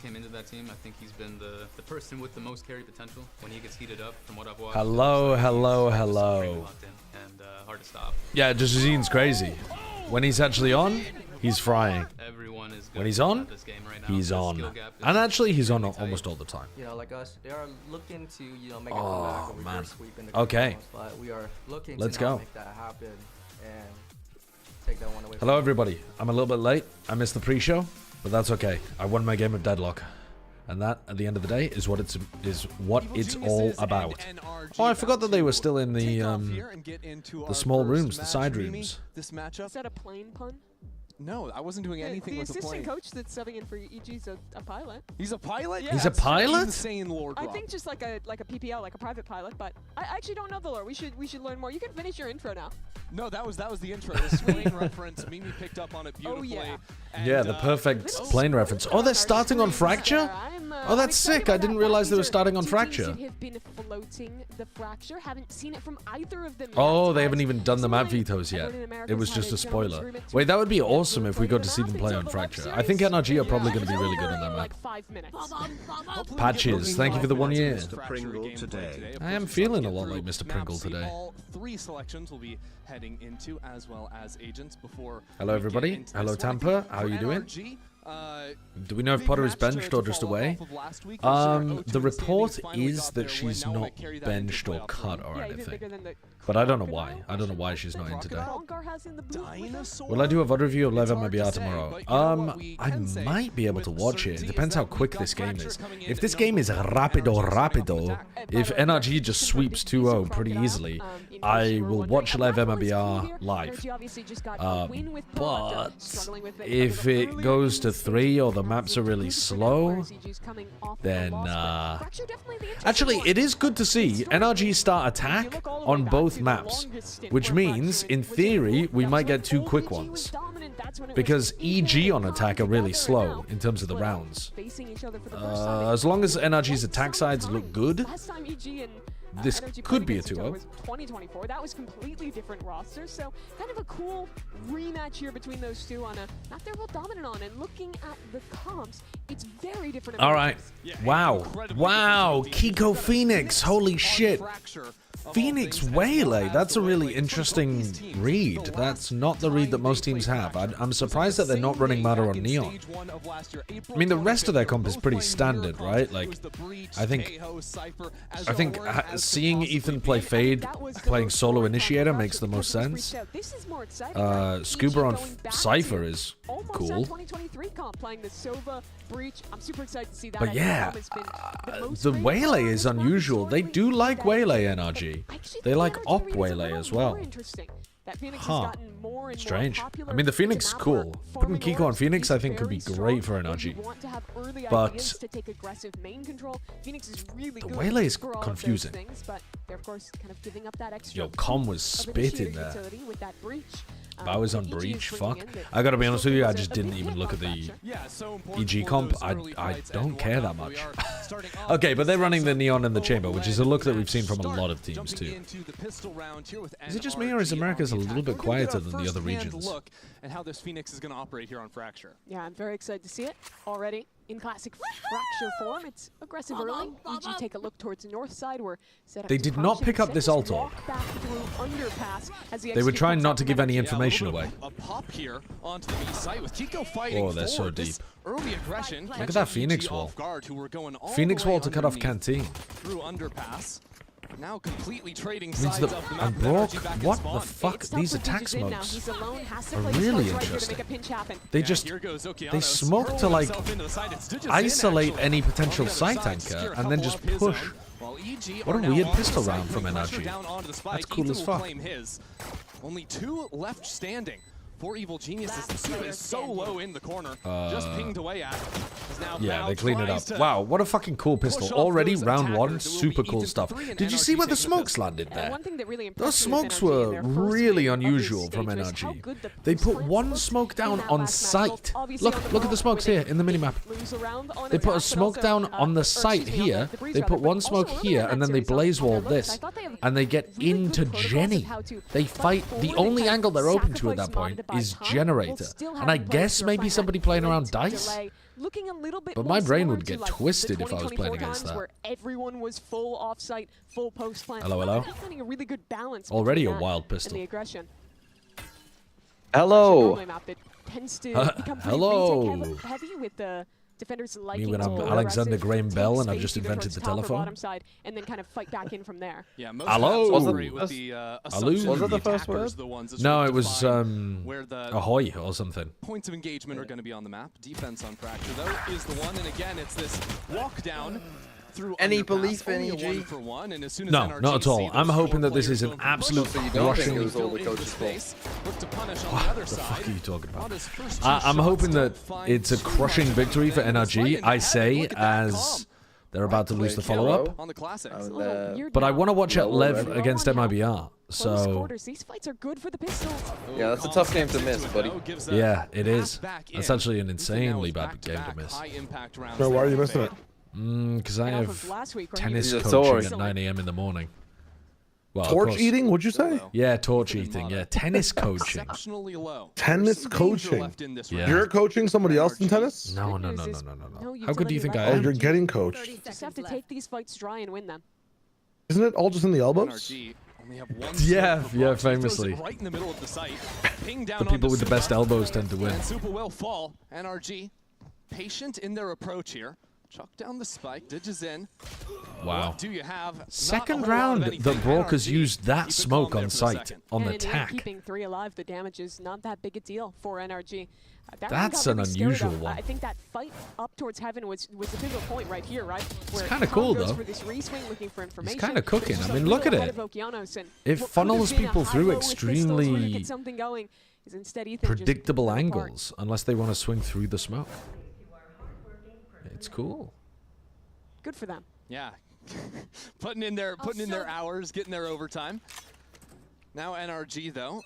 came into that team. I think he's been the person with the most carry potential when he gets heated up from what I've watched. Hello. And hard to stop. Yeah, Jazene's crazy. When he's actually on, he's frying. Everyone is when he's on, this game right now. he's on. And actually, he's on almost all the time. You know, like us, they are looking to, make a comeback or reverse sweep in the Okay. finals, but we are looking Let's to not go. make that happen and take that one away. Hello, everybody. I'm a little bit late. I missed the pre-show, but that's okay. I won my game of Deadlock. And that, at the end of the day, is what it's all about. Oh, I forgot that they were still in the small rooms, the side rooms. This matchup. Is that a plane pun? No, I wasn't doing anything with the plane. The assistant coach that's subbing in for EG's a pilot. He's a pilot? Yeah. He's a pilot? Insane lore drop. I think just like a PPL, like a private pilot, but I actually don't know the lore. We should learn more. You can finish your intro now. No, that was the intro. The plane reference. Mimi picked up on it beautifully. Oh, yeah. And, Yeah, the perfect plane reference. Oh, they're starting on Fracture? Oh, that's sick. I didn't realize they were starting on Fracture. Have been floating the Fracture. Haven't seen it from either of them. Oh, they haven't even done the map vetoes yet. It was just a spoiler. Wait, that would be awesome if we got to see them play on Fracture. I think NRG are probably going to be really good on that map. 5 minutes. Patches, thank you for the 1 year. Mr. Pringle today. I am feeling a lot like Mr. Pringle today. All 3 selections will be heading into, as well as agents before. Hello, everybody. Hello, Tampa. How are you doing? Do we know if Potter is benched or just away? The report is that she's not benched or cut or anything. But I don't know why. I don't know why she's not in today. Will I do a VOD review of Live MIBR tomorrow? I might be able to watch it. It depends how quick this game is. If this game is rapido, if NRG just sweeps 2-0 pretty easily, I will watch Live MIBR live. But if it goes to 3 or the maps are really slow, then actually it is good to see NRG start attack on both maps, which means in theory we might get 2 quick ones, because EG on attack are really slow in terms of the rounds. As long as NRG's attack sides look good, this could be a 2-0. 2024. That was completely different rosters, so kind of a cool rematch here between those two on a map they're both dominant on. And looking at the comps, it's very different. All right. Wow. Wow. Kiko Phoenix. Holy shit. Phoenix Waylay. That's a really interesting read. That's not the read that most teams have. I'm surprised that they're not running Mata on Neon. I mean, the rest of their comp is pretty standard, right? Like, I think seeing Ethan play Fade playing solo Initiator makes the most sense. Scuba on Cypher is cool. But yeah, the Waylay is unusual. They do like Waylay NRG. They like Op Waylay as well. Huh. Strange. I mean, the Phoenix is cool. Putting Kiko on Phoenix, I think, could be great for NRG. But the Waylay is confusing. Yo, Com was spitting there. Bowers on Breach, fuck. I gotta be honest with you, I just didn't even look at the EG comp. I don't care that much. Okay, but they're running the Neon in the Chamber, which is a look that we've seen from a lot of teams too. Is it just me, or is America's a little bit quieter than the other regions? And how this Phoenix is going to operate here on Fracture. Yeah, I'm very excited to see it already. In classic Fracture form, it's aggressive early. EG take a look towards the north side where they did not pick up this altar. They were trying not to give any information away. A pop here onto the B site with Kiko fighting. Oh, they're so deep. Early aggression. Look at that Phoenix wall. Phoenix wall to cut off Canteen. Through underpass. Now completely trading means sides that of the map. and broke. What the fuck? These attack smokes are really interesting. They just they smoke to like isolate any potential site anchor and then just push. What a weird pistol round from NRG. That's cool as fuck. Only 2 left standing. 4 evil geniuses. The Suba is so low in the corner. Just pinged away at. Yeah, they clean it up. Wow, what a fucking cool pistol. Already round 1, super cool stuff. Did you see where the smokes landed there? Those smokes were really unusual from NRG. They put 1 smoke down on site. Look at the smokes here in the minimap. They put a smoke down on the site here. They put 1 smoke here, and then they blaze wall this. And they get into Jenny. They fight. The only angle they're open to at that point is generator. And I guess maybe somebody playing around dice? But my brain would get twisted if I was playing against that. Where everyone was full offsite, full post plant. Hello, hello. Finding a really good balance Already a between that wild pistol. and the aggression. Hello. Hello. Heavy with the defenders Me when I'm Alexander Graham Bell and I've just invented the telephone. Side, and then kind of fight back in from there. Yeah, most Hello. Was it the first word? No, it was ahoy or something. Points of engagement are going to be on the map. Defense on Fracture though is the one, and again it's this walk down. Any belief in EG? No, not at all. I'm hoping that this is an absolute crushing. was all the coach's fault. What the fuck are you talking about? I'm hoping that it's a crushing victory for NRG. I say as they're about to lose the follow-up. On the classics. But I want to watch out Lev against MIBR. So these fights are good for the pistols. Yeah, that's a tough game to miss, buddy. yeah, it is. That's actually an insanely bad game to miss. So why are you missing it? Because I have tennis He's a coaching torch. at 9 a.m. in the morning. Well, of Torch course- eating? What'd you say? Yeah, torch eating. Yeah, tennis coaching. Exceptionally low. Tennis coaching? Yeah. You're coaching somebody else in tennis? No. No How good do you think I Oh, am? you're getting coached. You just have to take these fights dry and win them. Isn't it all just in the elbows? NRG only have one Yeah, smoke for yeah, Fox. He throws it famously. Right in the middle of the site. Ping down The people onto with the best Supa. elbows tend to win. And Supa will fall. NRG patient in their approach here. Chuck down the spike. Digis in. Wow. What do you have? Not a Second whole lot of round, anything. the Brokers NRG, used that keep it smoke calm on there for a site, second. on the And in tack. keeping 3 alive, the damage is not that big a deal for NRG. That That's got an really scary, unusual though. one. I think that fight up towards heaven was the pivotal point right here, right? Where kinda Tom cool, goes though. For this re-swing, looking for information. kinda cooking. Just I a mean, little look at ahead it. of Okeanos, and It what could funnels have been a people through high-low with pistols where he extremely gets something going is instead Ethan just predictable ripped it apart. angles, unless they want to swing through the smoke. It's cool. Good for them. Yeah. putting in their hours, getting their overtime. Now NRG though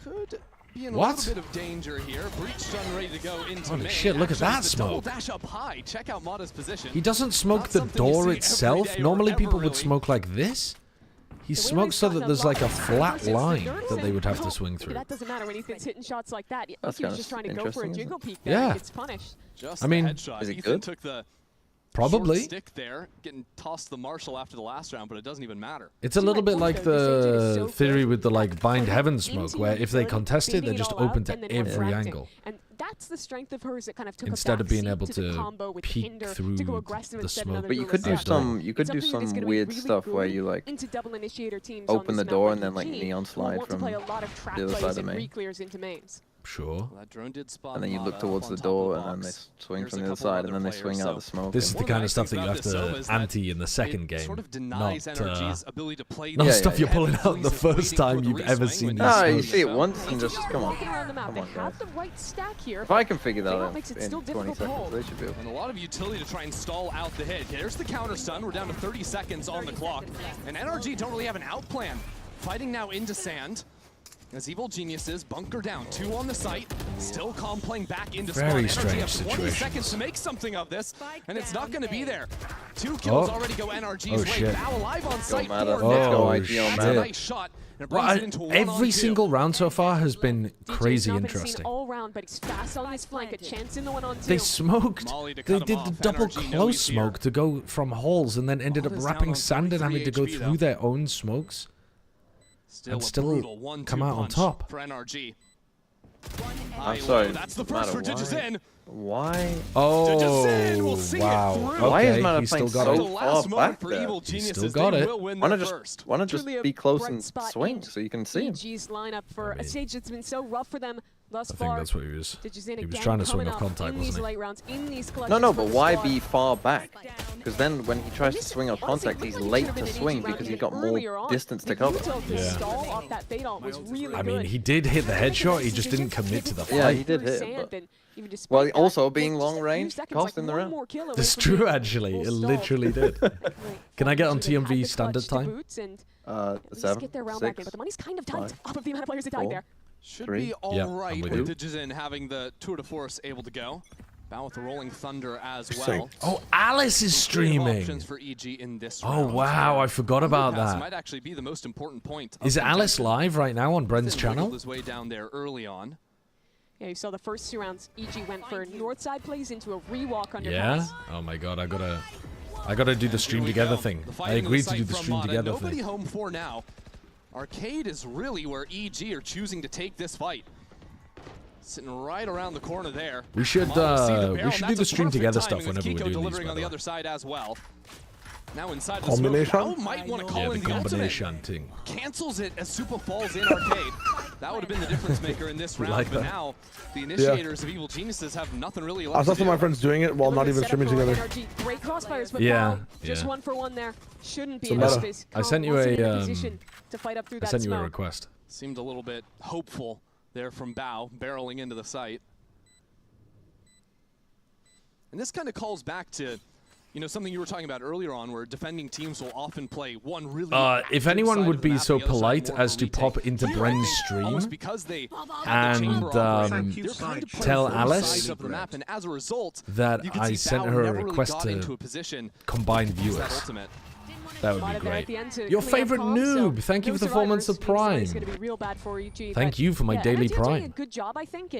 could be in a What? little bit of danger here. Breach done, ready to go into Holy main. shit, look at Actually, that it's the double smoke. dash up high. Check out Mata's position. He doesn't smoke Not the something you door see every itself. day or Normally ever, people would really. smoke like this. He The way smokes we've so gotten that a there's lot like a of flat versus the line nerves that they and would have to no, swing through. That doesn't matter when Ethan's hitting shots like that. That's He was kinda just trying to go for a interesting, isn't jiggle it? peek there. Yeah. And gets punished. Just I mean, the headshot. is it Ethan good? took the Probably. short stick there, getting tossed the Marshall after the last round, but it doesn't even matter. It's a little bit like the theory with the like bind heaven smoke, Into where if they ability, contest it, beating they're just all out open and to then every interacting. angle. And that's the strength of hers that kind of took Instead a of being backseat able to the to combo with peek Hinder through to go aggressive the instead smoke. another But you duelist could do attack. some you could It's do something that is some gonna be weird really stuff where good you like into double initiator teams on open this the map door like and then like EG, neon who slide want to from play a lot of trap the other plays side of and main. re-clears into mains. Sure. That drone did spot And then you look Mata towards up the on top door of and then they box. swing Here's from a the other couple side other and then they players, swing out so the smoke. This is One the of the kind of nice stuff things that you about have this, though, to is that ante in the second it game. sort of denies Not, NRG's ability to play not Yeah, stuff yeah, you're yeah. pulling out the first time you've ever seen No, these you smokes. see it once and just come on. Walking around the map, Come they on, have guys. the right stack here. If I can figure that Timeout out makes it in still 20 difficult to seconds, hold. they should be able. And a lot of utility to try and stall out the hit. There's the counter stun. We're down to 30 seconds on the clock. And NRG don't really have an out plan. Fighting now into sand. As Evil Geniuses bunker down. 2 on the site. Still calm playing back into spawn. Very NRG strange have 20 situations. seconds to make something of this. And it's not going to be there. 2 kills Oh. already go NRG's Oh, way. shit. Bow alive on site Mata. for Let's now. go, Oh, IG on That's a shit. Mata. nice shot. And it Well, brings it into a every 1-on-2. single round so far has been DJ's crazy not been seen interesting. all round, but he's fast on this flank. A chance in the 1-on-2. They smoked. Molly to They cut him did off. the double NRG know close he's here. smoke to go from holes and then ended up Mata's down wrapping on sand and having to go 43 through HP, their own smokes. Still and a still brutal 1-2 come out on punch top. for NRG. I'm High sorry. low. That's the first for Mata, Digis why? in. Why? Oh, We'll see it wow. through. Why is Okay, Mata he still playing got so it. The last far moment back for there? Evil Geniuses. got They it. will win Why their not first. just Truly a be close bright and spot swing in so you can see him? EG's lineup for I mean, a stage that's been so rough for them thus I far. think that's what he was. Digis in He was again, trying to swing coming off up contact, in these wasn't he? late rounds, in these No, clutches no, for but the why squad. be far back? Because then when he tries to This swing off honestly contact, looked he's like it late should have to been an swing easy round because hit he's got earlier more on. distance to The cover. util to Yeah. stall off that fade ult was really I mean, good. he did hit the headshot. He just didn't commit to the Yeah, fight. he did Through hit, sand, but- and even despite Well, that, also was being just long a few range seconds, cost like him the one round. more kill away That's from true, being actually. full It stall. literally did. Can I get on Fortunately, had TMV the standard clutch to time? boots and The at least 7, get their round back in, 6. but the money's kind of tight 5, off of the amount of players that died 4. there. Should 3. be all Yeah, right I'm with with you. Digis in having the tour de force able to go. Bow with the rolling thunder as well. Sick. Oh, Alice is streaming. Options for EG in this Oh, round. wow. I forgot about Pass that. might actually be the most important point. Is Alice live right now on Bren's Ethan channel? wiggled his way down there early on. Yeah, you saw the first 2 rounds. EG went for north side plays into a rewalk underpass. Yeah? Oh my god, I gotta do the stream together thing. The I fight into agreed the to do site the from stream Mata. together Nobody thing. home for now. Arcade is really where EG are choosing to take this fight. Sitting right around the corner there. We should Mata will see the barrel, we and should do that's the a stream perfect together timing stuff with whenever we're Kiko doing these, delivering by on the the way. other side as well. Now inside the Combination? smoke. Bao might want to call Yeah, in the the ultimate. combination thing. Cancels it as Supa falls in Arcade. That would have been the difference maker in this round, like but that. now the initiators of Evil Geniuses have nothing really I left saw to some of my do. friends doing it while not even streaming together. NRG. Great crossfires, but Yeah, Bao, just yeah. 1 for 1 there. Shouldn't be So in meta. space. I sent you Wasn't in a, position to fight up through I that sent you a smoke. request. Seemed a little bit hopeful there from Bao, barreling into the site. And this kind of calls back to, you know, something you were talking about earlier on, where defending teams will often play one really If active anyone side would of the be map, so the other side polite more of a as to retake. pop into But I Bren's think stream almost because they have the and, chamber operating, Thank they're kind of playing tell both Alice sides of the map, and as a result, that you can I see sent Bao her a never really request got to into a position combine to use viewers. that ultimate. That would Mata be there at great. the end to Your clean up favorite comms, so noob. Thank you no for the 4 months of survivors means Prime. it's gonna be real bad for EG, Thank but you for my yeah, daily NRG are doing Prime. a good job, I think,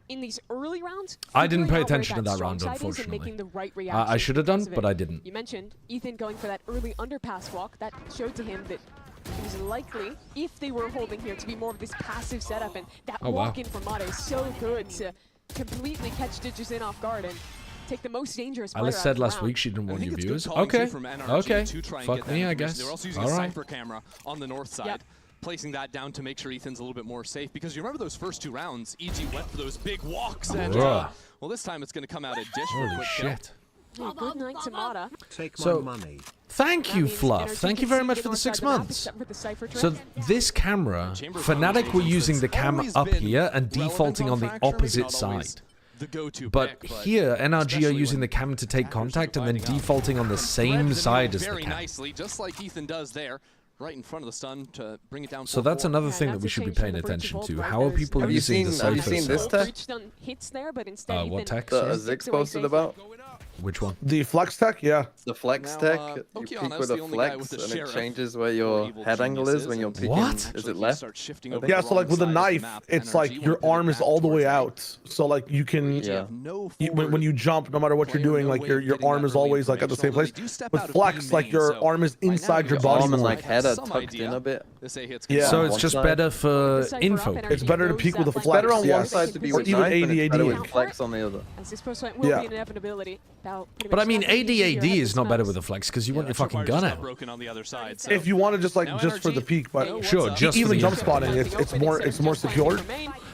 in these early rounds. I didn't figuring pay out where attention to that strong round, side is and unfortunately. making the right I reaction should have done, because of but it. I didn't. You mentioned Ethan going for that early underpass walk. That showed to him that it was likely, if they were holding here, to be more of this passive setup, and that Oh, wow. walk in from Mata is so good to completely catch Digis in off guard and take the most dangerous player Alice out said of the last round. week she didn't I want think you it's good viewers. calling, too, Okay. from NRG Okay. to try and Fuck get that me, I information. guess. They're also using All a right. Cypher camera on the north side. Yep. Placing that down to make sure Ethan's a little bit more safe, because you remember those first 2 rounds, EG went for those big walks, and Bruh. well, this time it's going to come out a dish for a Holy quick kill. shit. Yeah, good night to Mata. So, thank you, Fluff. Thank you very much for the 6 months. So this camera, Fnatic were using the camera up here and defaulting on the opposite side. The go-to But pick, here, NRG are especially using when the camera to take contact and then dividing up. defaulting on the same threads the side needle as the very camera. nicely, just like Ethan does there, right in front of the stun to bring it down. So that's 4-4. another Yeah, thing that that's we a should be change from paying the attention Bridge to. of How are Vault. people Have you using the seen- have you Cypher seen this side? tech? Breached on hits there, but instead What Ethan tech? The just Zik sticks away posted safe. about? Which one? The flex tech, yeah. The flex Now, tech, you Okeana's peek with the a only guy flex with the and it sheriff changes where for your Evil head angle is when Geniuses, you're and peeking. What? Is actually it he left? starts shifting I over think Yeah, the so like wrong with a side of the knife, map. it's NRG like wanna your pivot arm is back all the way towards A. out. So like you can, You Yeah. have no when forward you jump, no matter what you're player, doing, no like way your of getting arm that is early always like at the same information, place. although they do step With out of flex, B like main, your so arm is by now inside your your body Arm and more. like head are Some tucked in idea. a bit. This A hit's Yeah. So on it's one just side. better for Cypher up, info. NRG It's better to knows peek with that a It's flex, better on yeah. one side to be Or with even knife, and it's better AD. with flex on the other. As this post will Yeah. be an inevitability. But I mean, AD is not better with a flex because you want your fucking gun out. broken on the other side. So If you want to just like Now just for the NRG peak, but Sure, just even for the jump info. spotting, it's more secure.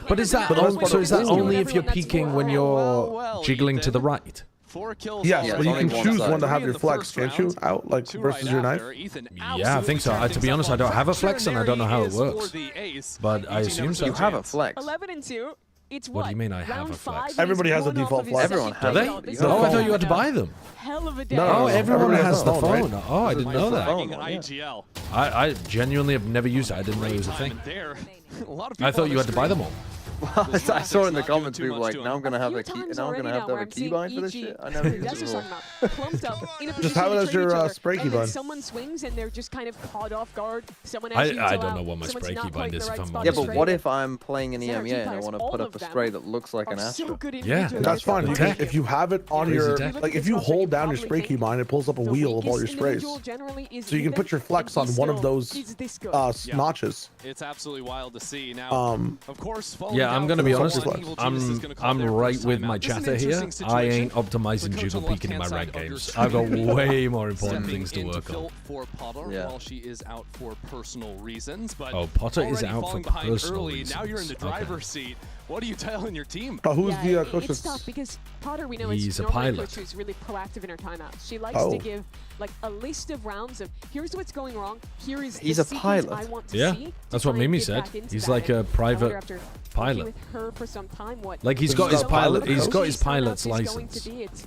But is that But the most part so? of Is that it is only if everyone you're that's peeking when well, you're well, jiggling to the Ethan. right? 4 kills. Yes, Yeah, but it's you only can one choose side. when to have Three in your the flex, first can't you? round. Out like 2 versus right your knife. after. Ethan Yeah, I think so. To be honest, I don't have a flex and I don't know how it Extraordinary works. is for the ace. But I EG assume never so. You took a have a chance. flex. 11-2. It's What do you mean I have round a flex? 5, Everybody has a one off default of his flex. second Everyone kill. has it. Oh, this Do is they? Oh, I thought been you had to a buy them. Hell of a day. No, Oh, everyone everybody has has the their own, phone. right? Oh, I didn't know that. phone. Flagging yeah. IGL. I genuinely have never used it. I didn't know it was a thing. There. A lot of I people thght on you the had to buy stream. them all. I saw in the Not doing comments too people much like, to now I'm gonna have few a key. times Now I'm already gonna have now to where have a I'm seeing keybind for this EG shit. I never used That's it just before. talking about clumped up in a Just position have it to as trade your, each other, spray and then keybind. someone swings and they're just kind of caught off guard. Someone I actually don't know what my someone's spray not keybind quite in is, the if right I'm spot Yeah, to but trade what it. if I'm playing an Synergy EMEA and I players, want to all put of up a them spray that looks like an are so Astra? good Yeah, individually. That's fine. The You tech. if you have it on Crazy your tech. like if you hold down your spray keybind, it pulls up a The wheel of all your weakest sprays. individual generally is So you can Ethan, put your flex and on he one of still those is this good. Yeah. notches. It's absolutely wild to see. Now, of course, Yeah, I'm gonna be honest. Flex. I'm right with my chatter here. I ain't optimizing jiggle peeking in my rank games. I've got way more important things to work on. For Potter, Yeah. while she is out for personal reasons, but Oh, Potter is already out for falling behind personal early. Now you're in the reasons. Okay. driver's seat. What are you telling your team? But who's the It's coach tough that's because Potter, we know, He's is a normally pilot. coach who's really proactive in her timeouts. She likes Oh. to give like a list of rounds of here's what's going wrong. Here is He's the a sequence pilot. I want to Yeah, see to that's what try and Mimi get said. back into He's that. like a And I private wonder after working pilot. with her for some time, what Like he's He's got his got pilot pilot. He's coach? got his She's timeouts pilot's is going to license. be. It's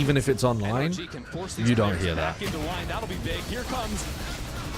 even if it's online, NRG can force these you don't players hear that. back into line. That'll be big. Here comes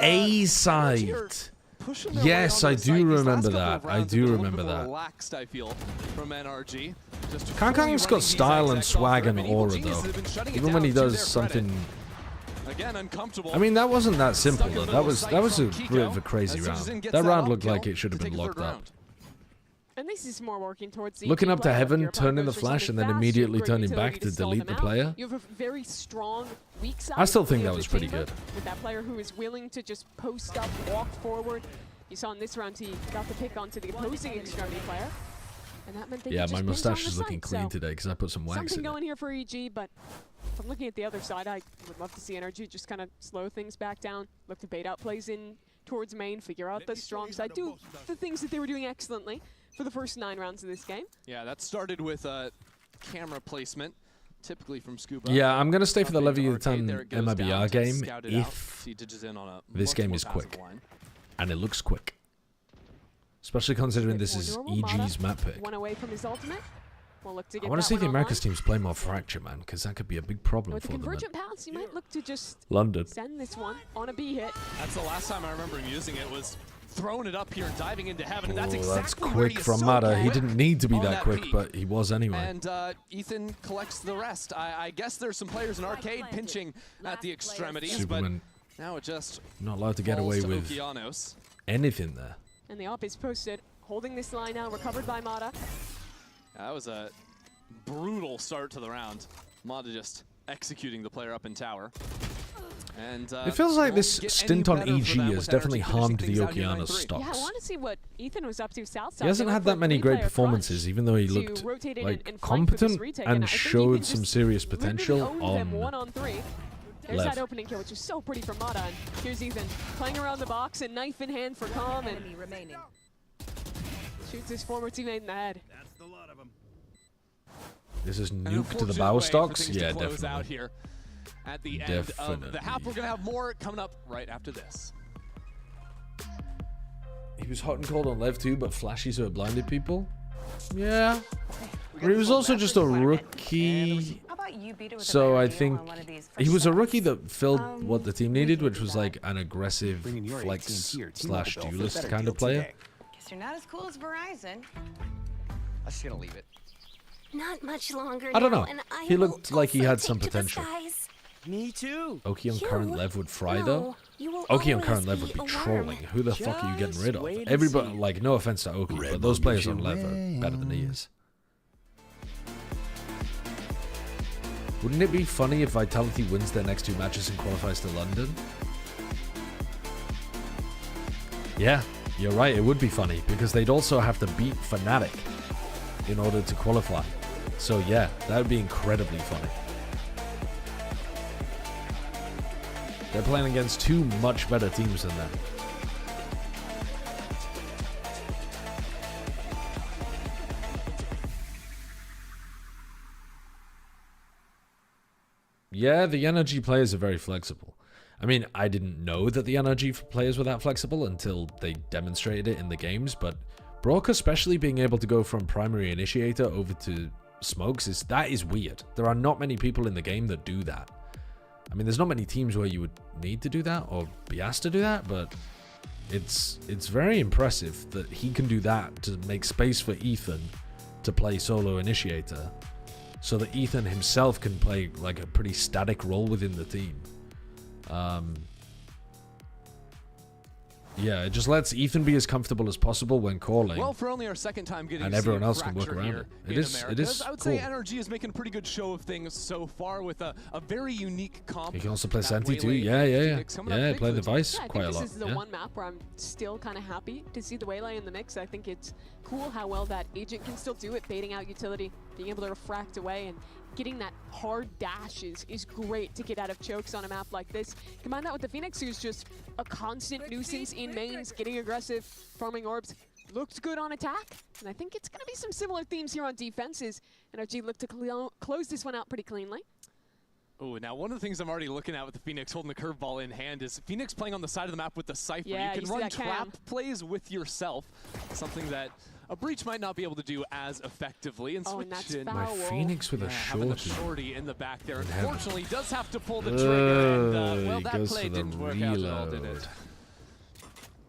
A side. pushing their Yes, way I onto the do site. These remember last couple that. of I rounds have do been a little remember bit more that. Relaxed, I feel, from NRG. Just Kang fully Kang's running got these style and zigzags all swag through. and I mean, Evil aura, Geniuses though. have been shutting it Even when he down to does their something... credit. Again, uncomfortable. I mean, that wasn't that simple, Stuck in though. the That middle was of that was a sight from bit of Kiko. a crazy As round. Citizen gets That that round up looked kill like it should have to been take the locked third up. round. And this is more working towards the Looking EG up to player. heaven, Your turning opponent the goes for flash, and something then fast, immediately great turning utility back to to stall delete them the out. player. You have a very strong weak side. I still think of that the was pretty chamber good. With that player who is willing to just post up, walk forward. You saw in this round he got the pick onto the opposing extremity player. And that meant they Yeah, could my just pinch mustache on is the looking site, clean so today because I put some wax something in going it. here for EG, but from looking at the other side, I would love to see NRG just kind of slow things back down, look to bait out plays in towards main, figure out the strong side, do the things that they were doing excellently for the first 9 rounds of this game. Yeah, that started with camera placement, typically from Scuba. Yeah, I'm going to stay for the Up into Leviathan arcade, there it goes down MIBR to game scout it out. if See ditches in on a this much game more is passive quick. line. And it looks quick. Especially considering this is EG's map pick. One away from his ultimate. We'll look to get I want to that see one the Americas online. teams play more Fracture, man, because that could be a big problem With the for them. convergent paths, you might look to just London. send this one on a B hit. That's the last time I remember him using it, was throwing it up here and diving into heaven, and that's Oh, exactly that's where quick he is from so Mata. He quick didn't need to be on that quick, peak. but he was anyway. And Ethan collects the rest. I guess there's some players in arcade pinching at the extremities, Superman but now it just not allowed to get falls away to with Okeanos. anything there. And the op is posted, holding this line now, recovered by Mata. That was a brutal start to the round. Mata just executing the player up in tower. And It feels like won't this get stint any on better EG for them has with definitely NRG finishing harmed the things out here Okeanos 9-3. stocks. Yeah, I want to see what Ethan was up to south side. He hasn't They had went that for a many great 3-player performances, crunch even though he to looked rotate in like and fight for this competent retake, and I think showed Ethan some just serious literally potential owned them on 1-on-3. There's Lev. that opening kill, which is so pretty from Mata. And here's Ethan playing around the box and knife in hand for Calm and shoots his former teammate in the head. This is An nuke to the unfortunate bow way for stocks. things to Yeah, close out definitely. here at the end of the half. Definitely. We're gonna have more coming up right after this. He was hot and cold on Lev too, but flashy so it blinded people. Yeah. But he was also just a rookie. So I think he was a rookie that filled what the team needed, which was like an aggressive flex slash duelist kind of player. Guess you're not as cool as Verizon. I'm just gonna leave it. Not much longer. I don't now, know. and I He looked will like he also had some take to the potential. skies. Me too. Oki on current Lev would fry No, though. you will Oki on always current Lev would be be a trolling. worm. Who the fuck are you getting rid of? wait and Everybody, see. like, no offense to Oki, but those players on Lev are better than he is. Wouldn't it be funny if Vitality wins their next 2 matches and qualifies to London? Yeah, you're right, it would be funny, because they'd also have to beat Fnatic in order to qualify. So yeah, that would be incredibly funny. They're playing against 2 much better teams than them. Yeah, the NRG players are very flexible. I mean, I didn't know that the NRG players were that flexible until they demonstrated it in the games, but Brock especially being able to go from primary initiator over to smokes, that is weird. There are not many people in the game that do that. I mean, there's not many teams where you would need to do that or be asked to do that, but it's very impressive that he can do that to make space for Ethan to play solo initiator, so that Ethan himself can play like a pretty static role within the team. Yeah, it just lets Ethan be as comfortable as possible when calling. Well, for only our second time getting And to see everyone a else can work Fracture around here it. It in is Americas. I would say cool. NRG is making a pretty good show of things so far with a very unique comp. You can also play that Senti too. Waylay Yeah. Phoenix coming up Yeah, big play for the the team. Vice Yeah, I quite a think lot. this is the Yeah. one map where I'm still kind of happy to see the Waylay in the mix. I think it's cool how well that agent can still do it, baiting out utility, being able to refract away, and getting that hard dash is great to get out of chokes on a map like this. Combine that with the Phoenix, who's just a constant nuisance in mains, getting aggressive, farming orbs. Looks good on attack, and I think it's going to be some similar themes here on defenses. NRG look to close this one out pretty cleanly. Oh, now one of the things I'm already looking at with the Phoenix holding the curveball in hand is Phoenix playing on the side of the map with the Cypher. Yeah, you you can see run that trap cam. plays with yourself, something that a Breach might not be able to do as effectively. And Oh, switch and that's in. My foul. Phoenix with a Having the shorty. shorty in the back there. In heaven. Unfortunately, he does have to pull the trigger, and well, He that goes play for the didn't work out at all, did reload. it?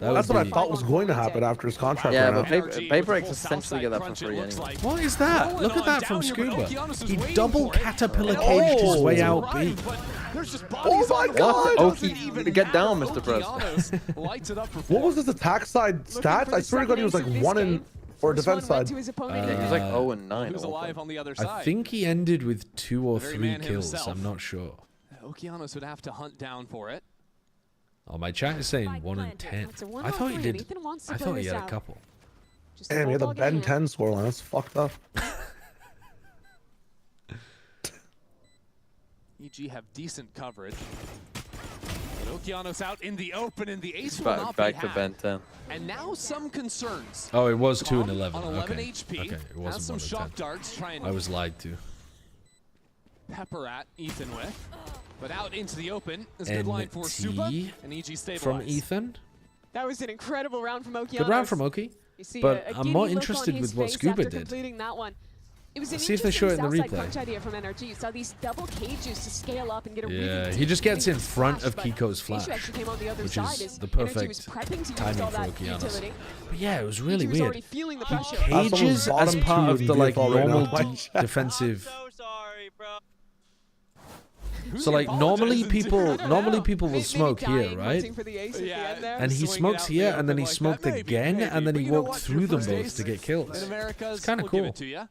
That's what I thought was going to happen after his contract Yeah, ran but out. Paybreaks essentially get that for free anyway. What is that? Look at that from Scuba. He double caterpillar caged his way out B. Oh my god! Oki, get down, Mr. President. What was his attack side stats? I swear to God, he was like 1 in or defense side. Yeah, he was like 0 and 9. Who's alive on the other side? I think he ended with 2 or 3 kills. I'm not sure. Okeanos would have to hunt down for it. Oh, my chat is saying 1 in 10. I thought he did. I thought he had a couple. Damn, he had the Ben 10 scoreline. That's fucked up. EG have decent coverage. But Okeanos out in the open, and the ace will Back, not back be to had. Ben 10. And now some concerns. Oh, it was 2 and Calm 11. on 11 Okay. HP. Okay, it Has wasn't some 1 in shock 10. darts trying I was lied to. pepper at Ethan with. But out into the open is good line for Supa, and EG stabilized. From Ethan. That was an incredible round from Okeanos. Good round from Oki. You see But a I'm more giddy look interested on his with what face Scuba after did. completing that one. It was an Let's see if they show it in the interesting replay. punch idea from NRG. You saw these double cages to scale up and get a really Yeah, deep he just gets in finish front of but Kiko's the flash, issue actually came on the other which side is as the NRG was perfect prepping to use timing all for that Okeanos. utility. But yeah, it was really EG was already weird. feeling the He pressure. cages as bottom part two of in the like DFL right now. normal defensive. So sorry, bro. So like normally people will Maybe smoke here, dying, right? hunting for the ace at the end there. And he Swing it smokes out here, there, and then he like, smoked that maybe, again, and then but he you know walked what? through Your them first both ace to get kills. in Americas, It's kind of we'll give cool. it to ya.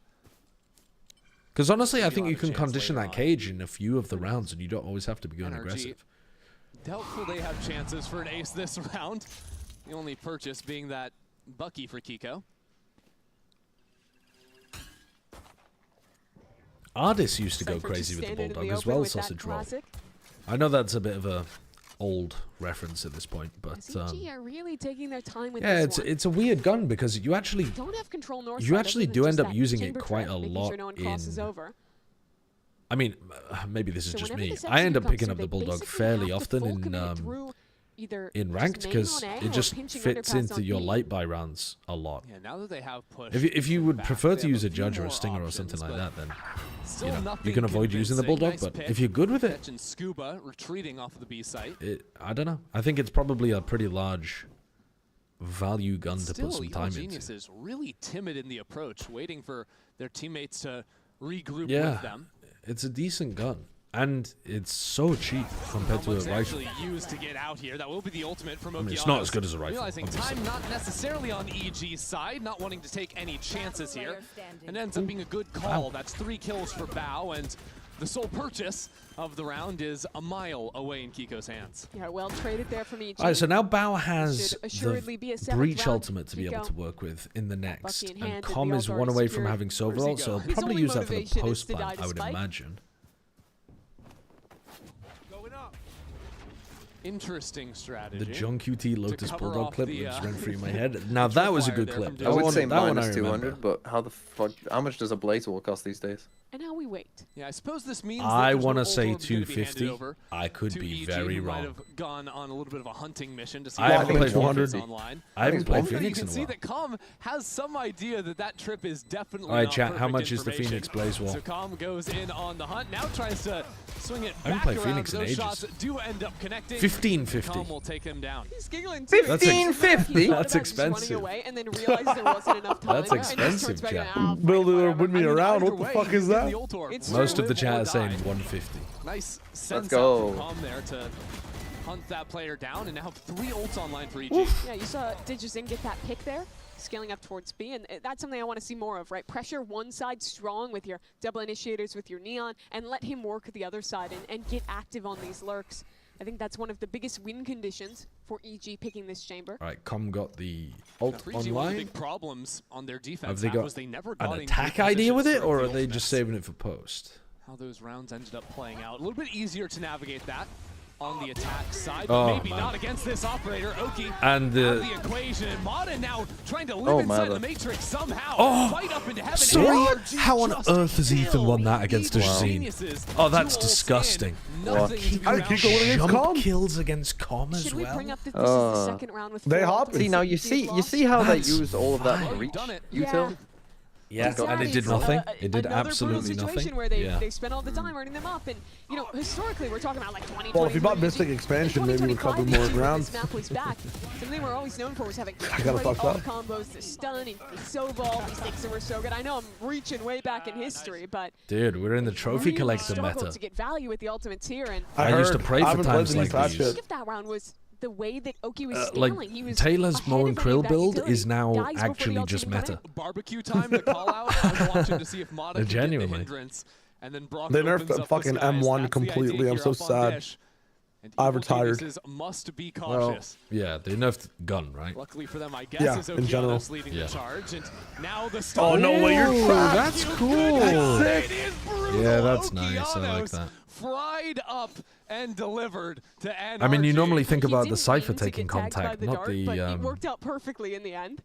Because honestly, I Maybe think you'll you have a can chance condition later that on. cage in a few of the rounds, and you don't always have to be going NRG. aggressive. Doubtful they have chances for an ace this round. The only purchase being that Bucky for Kiko. Ardis used to go Cypher crazy just with the standing in bulldog the as open well, with that sausage roll. classic. I know that's a bit of a old reference at this point, but EG are really taking their time with yeah, this one. it's a weird gun because you actually Don't have control north you side actually other than do just end up that using it chamber quite trap, a making lot sure no one crosses in. over. I mean, maybe this is So just whenever me. this I end up comes picking through, up the they bulldog basically fairly have to often full commit through either in just ranked main because on A it or just pinching fits underpass into on your B. light buy rounds a lot. Yeah, now that they have pushed. If you would back, prefer they to have use a few judge or a more stinger or options, something like but that, then still you know you nothing can avoid using the convincing. bulldog. Nice But pick. if you're good with it, Catching Scuba retreating off of the B site. I don't know. I think it's probably a pretty large value gun to Still, put some Evil time into. Geniuses really timid in the approach, waiting for their teammates to regroup Yeah, with them. it's a decent gun, and it's so cheap compared to a What's rifle. actually used to get out here? That will be the ultimate from Okeanos. I mean, it's not as good as a rifle, Realizing obviously. time not necessarily on EG's side, not wanting to take any chances here, and ends up being a good call. That's 3 kills for Bao, and the sole purchase of the round is a mile away in Kiko's hands. Yeah, well traded there from EG. All right, so now Bao has Should assuredly be a the 7th breach round. ultimate to be able Kiko. to work with in the next, Bucky in and hand, Com the is All-Guard 1 away from secured. having Where's he Soverall, so go? he'll His probably only use that for the motivation is post to die ban, to I would spike. imagine. Interesting strategy. The John QT Lotus cover Bulldog off clip the, lives rent free in my head. Now that was a good there clip. from That I would one- say that one I minus remember. 200, but how the fuck? How much does a Blaze Wall cost these days? And now we wait. Yeah, I suppose this means I want wanna to say 250. I could to be EG, very who might wrong. have gone on a little bit of a hunting mission to see I if haven't Phoenix played Phoenix 200. online. I haven't played Although Phoenix you in can a see while. that Com has some idea that that trip is definitely All right, not chat, how perfect much is the information. Phoenix Blaze Wall? So Com goes in on the hunt, now tries to swing it I haven't back played around. Phoenix in Those ages. shots do end up connecting. 1550. Com will take him down. He's giggling too. That's ex- 1550? He thought That's about just running expensive. away and then realized there wasn't enough time. That's and just turns expensive, back chat. and, "Ah, Build fine, it or whatever." win me I mean, around. either What the way, fuck he's is getting that? the ult orb. It's Most true. of the chat Live or is saying die. 150. Nice sense go. out from Com there to hunt that player down, and now 3 ults online for EG. Yeah, you saw Digizin get that pick there, scaling up towards B, and that's something I want to see more of, right? Pressure one side strong with your double initiators, with your Neon, and let him work the other side and get active on these lurks. I think that's one of the biggest win conditions for EG picking this chamber. All right, Com got the ult For EG, one of the online. big problems on their defense Have they half got was they never got an in attack good idea with positions it, or for are the they just ultimates. saving it for post? How those rounds ended up playing out. A little bit easier to navigate that on the attack side, but Oh, maybe man. not against this operator, Oki. And Out of the equation, and Mata now trying to live Oh, inside Mata. the Matrix somehow. Oh, Fight up into heaven. sorry, NRG how on just earth has Ethan kill won that against Evil Digizin? Geniuses. Oh, that's 2 ults disgusting. in, nothing to be How did rounded. Kiko win against Jump Com? kills against Com as Should we well. bring up that this is the second round with They 4 hop. ultimates See now that you EG see lost? how they That's use all of that fine. reach Done it. util. Yeah, Exactly. and it did It's, nothing. It did another absolutely brutal situation nothing. where they, Yeah. they spent all the time earning them up, and you know historically we're talking about like 20. Well, if you bought 23, Mystic Expansion, maybe we would cover 2025 more EG, ground. This map was back. Something we're always known for was having I got great fucked all up. combos, the stun, and the Soball. These things that were so good. I know I'm reaching way back in history, but Dude, we're in the trophy really collector struggled meta. to get value with the ultimates here, and I used to pray I for haven't played times the like fast these. shit. think if that round was the way that Oki was Like, scaling, he was Taylor's ahead Mo of and any of Krill that build utility. is now Dies before the actually ultimate just even come meta. in. Barbecue time, the call out. I was watching to see if Mata could get the Genuinely. hindrance And then Brock They nerfed opens the up fucking skies. M1 That's the idea completely. I'm here so up on sad. Dish. And I'm Evil retired. Geniuses must be Well, cautious. yeah, they nerfed gun, right? Luckily for them, I guess, Yeah, is in general. Okeanos leading Yeah. the charge. And now the Oh, no way, you're Ooh, trapped. that's cool. That's It is brutal. Yeah, that's nice. I like Okeanos that. fried up and delivered to NRG. I mean, you normally think He about the didn't Cypher mean to taking get tagged by contact, the not dart, the but it worked out perfectly in the end.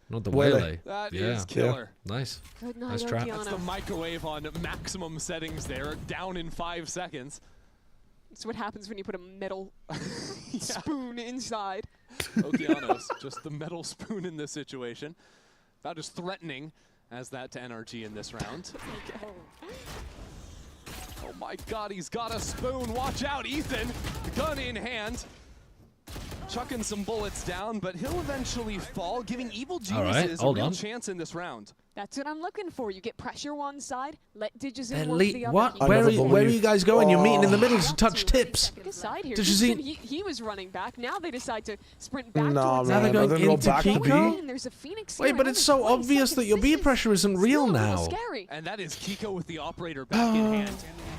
not the Waylay. waylay. That Yeah, is killer. nice. Good night, Nice trap. That's the Okeanos. microwave on maximum settings there, down in 5 seconds. That's what happens when you put a metal spoon inside. Okeanos, just the metal spoon in this situation. About as threatening as that to NRG in this round. Oh my god, he's got a spoon. Watch out, Ethan. Gun in hand. Chucking some bullets down, but he'll eventually fall, giving Evil Geniuses a hold real on. chance in this round. That's what I'm looking for. You get pressure one side, let Digizin work Elite. the other. What? He- I Where never are believed. you guys going? You're meeting in the Oh. middle to touch tips. Pick a side here. Digizin- He was running back. Now they decide to sprint back Nah, towards Now man. they're Are going they gonna into go back to Kiko? B? And there's a Phoenix Wait, here. but Another it's so 20 obvious that seconds. your B This is pressure isn't real still a little now. Scary. And that is Kiko with the operator back in hand.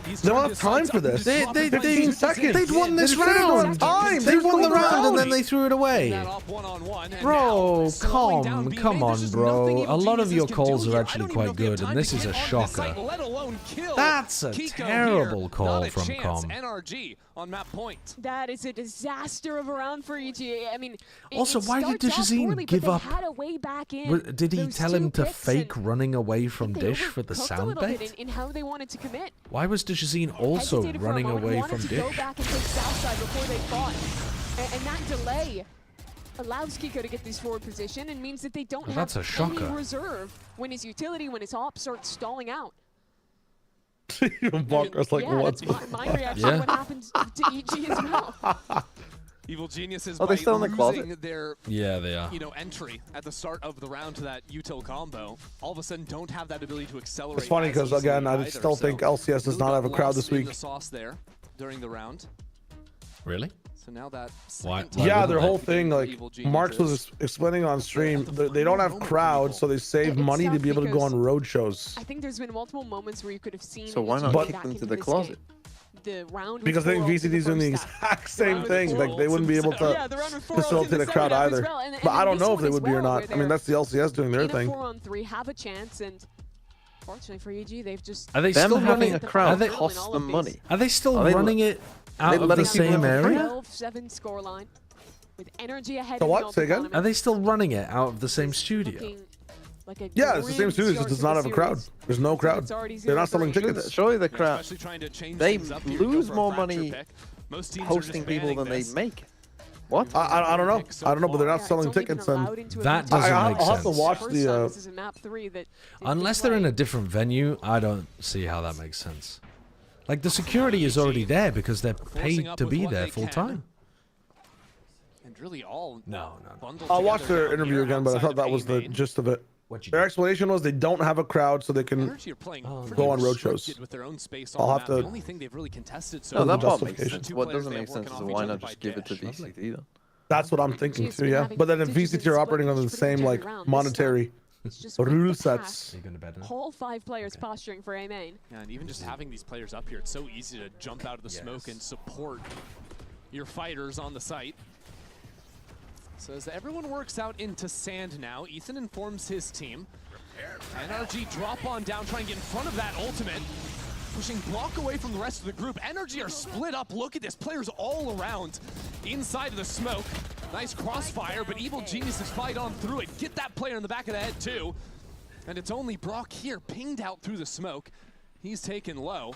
He's They don't turned have his time sights for up and this. just dropped it 15 down. seconds. They'd won this They said they don't round. have time. They There's won no the round and then round. they threw it That away. off one-on-one, and now Bro, slowing down come B on, main. There's just bro. nothing A Evil lot of Geniuses your can calls do are here. actually I don't quite even know if they have good, and time this to is a get onto the shocker. site, let alone kill That's a Kiko terrible here. call Not a from chance. Com. NRG on map point. That is a disaster of a round for EG. I mean, Also, it why did starts off Digizin poorly, give but they up? had a way back in. Did he Those tell two him to picks, fake and running away I from think they Dish for the overcooked a sound little bit bet? in how they wanted to commit. Why was Digizin also Hesitated for a running moment, away wanted from to go Dish? back and take Southside before they fought. And that delay allows Kiko to get this forward position and means that they don't Well, have that's a shocker. any reserve when his utility, when his op starts stalling out. Even Bunker's like, yeah, what's that's my reaction Yeah. to what happens to EG as well. Evil Geniuses Oh, by they still in the closet? losing their Yeah, they are. entry at the start of the round to that util combo, all of a sudden don't have that ability to accelerate. It's funny as because, easily again, I either, still so think LCS does really not got have a crowd lost this in week. the sauce there during the round. Really? So now that Why- second why Yeah, wouldn't their they? whole thing, like, Evil Marks was Geniuses. explaining on stream, they don't have crowds, so they save It's money to tough be able to go on because road shows. I think there's been multiple moments where you could have seen So why EG not get kick back them to into the this closet? game. The round Because I think VCT's doing the exact same thing. Like, they wouldn't be able Yeah, to the round with 4 facilitate a crowd either. But I don't know if they would be or not. I mean, that's the LCS doing their in thing. a 4-on-3, have a chance, and fortunately for EG, they've just Are they Them still having running? a crowd Are they, costs them money. are they still Are they running it out of the letting people same have a free? area? 12-7 scoreline with NRG ahead The in what? the Say again? tournament. Are they still running it out of the same studio? Looking like a Yeah, it's the same grim studio, it start just does to not the have a crowd. series. There's no crowd. It's already They're not selling 0-3. tickets. Surely the Yeah, crowd, especially trying to change they things up here to go lose for a more fracture money pick. Most teams are just hosting people banning than they this. make. What? I don't know. I don't know, but they're not Yeah, selling it's only been tickets. And allowed into a That VG. doesn't I'll make have to sense. watch First the. time this is a map 3 that Unless they're in a different venue, I don't see how that makes sense. Like, the security is already there because they're paid up to with be what there they full can. time. And really all No. bundled I'll watch together their down interview here again, but I outside thought that of was the A-main. gist of it. What'd you Their do? explanation was they don't have a crowd, so they can. NRG are playing Oh, pretty go on road restricted shows. with their own space I'll on have the map. to- The only thing they've really contested so No, the that part justification. makes sense. Two What players doesn't they make have sense working is off why each not other just by give it to Dish. VCT then? That's what I'm thinking It's too. been Yeah, having but then if Digizin VCT are split operating on the pretty much same every like round. This time, monetary it's just with the rule pack, sets. Are you going to bed now? All 5 players posturing for A main. Yeah, and even just having these players up here, it's so easy to jump out of the smoke and support your fighters on the site. So as everyone works out into sand now, Ethan informs his team. NRG drop on down, trying to get in front of that ultimate. Pushing Brock away from the rest of the group. NRG are split up. Look at this. Players all around inside of the smoke. Nice crossfire, but Evil Geniuses fight on through it. Get that player in the back of the head too. And it's only Brock here, pinged out through the smoke. He's taken low.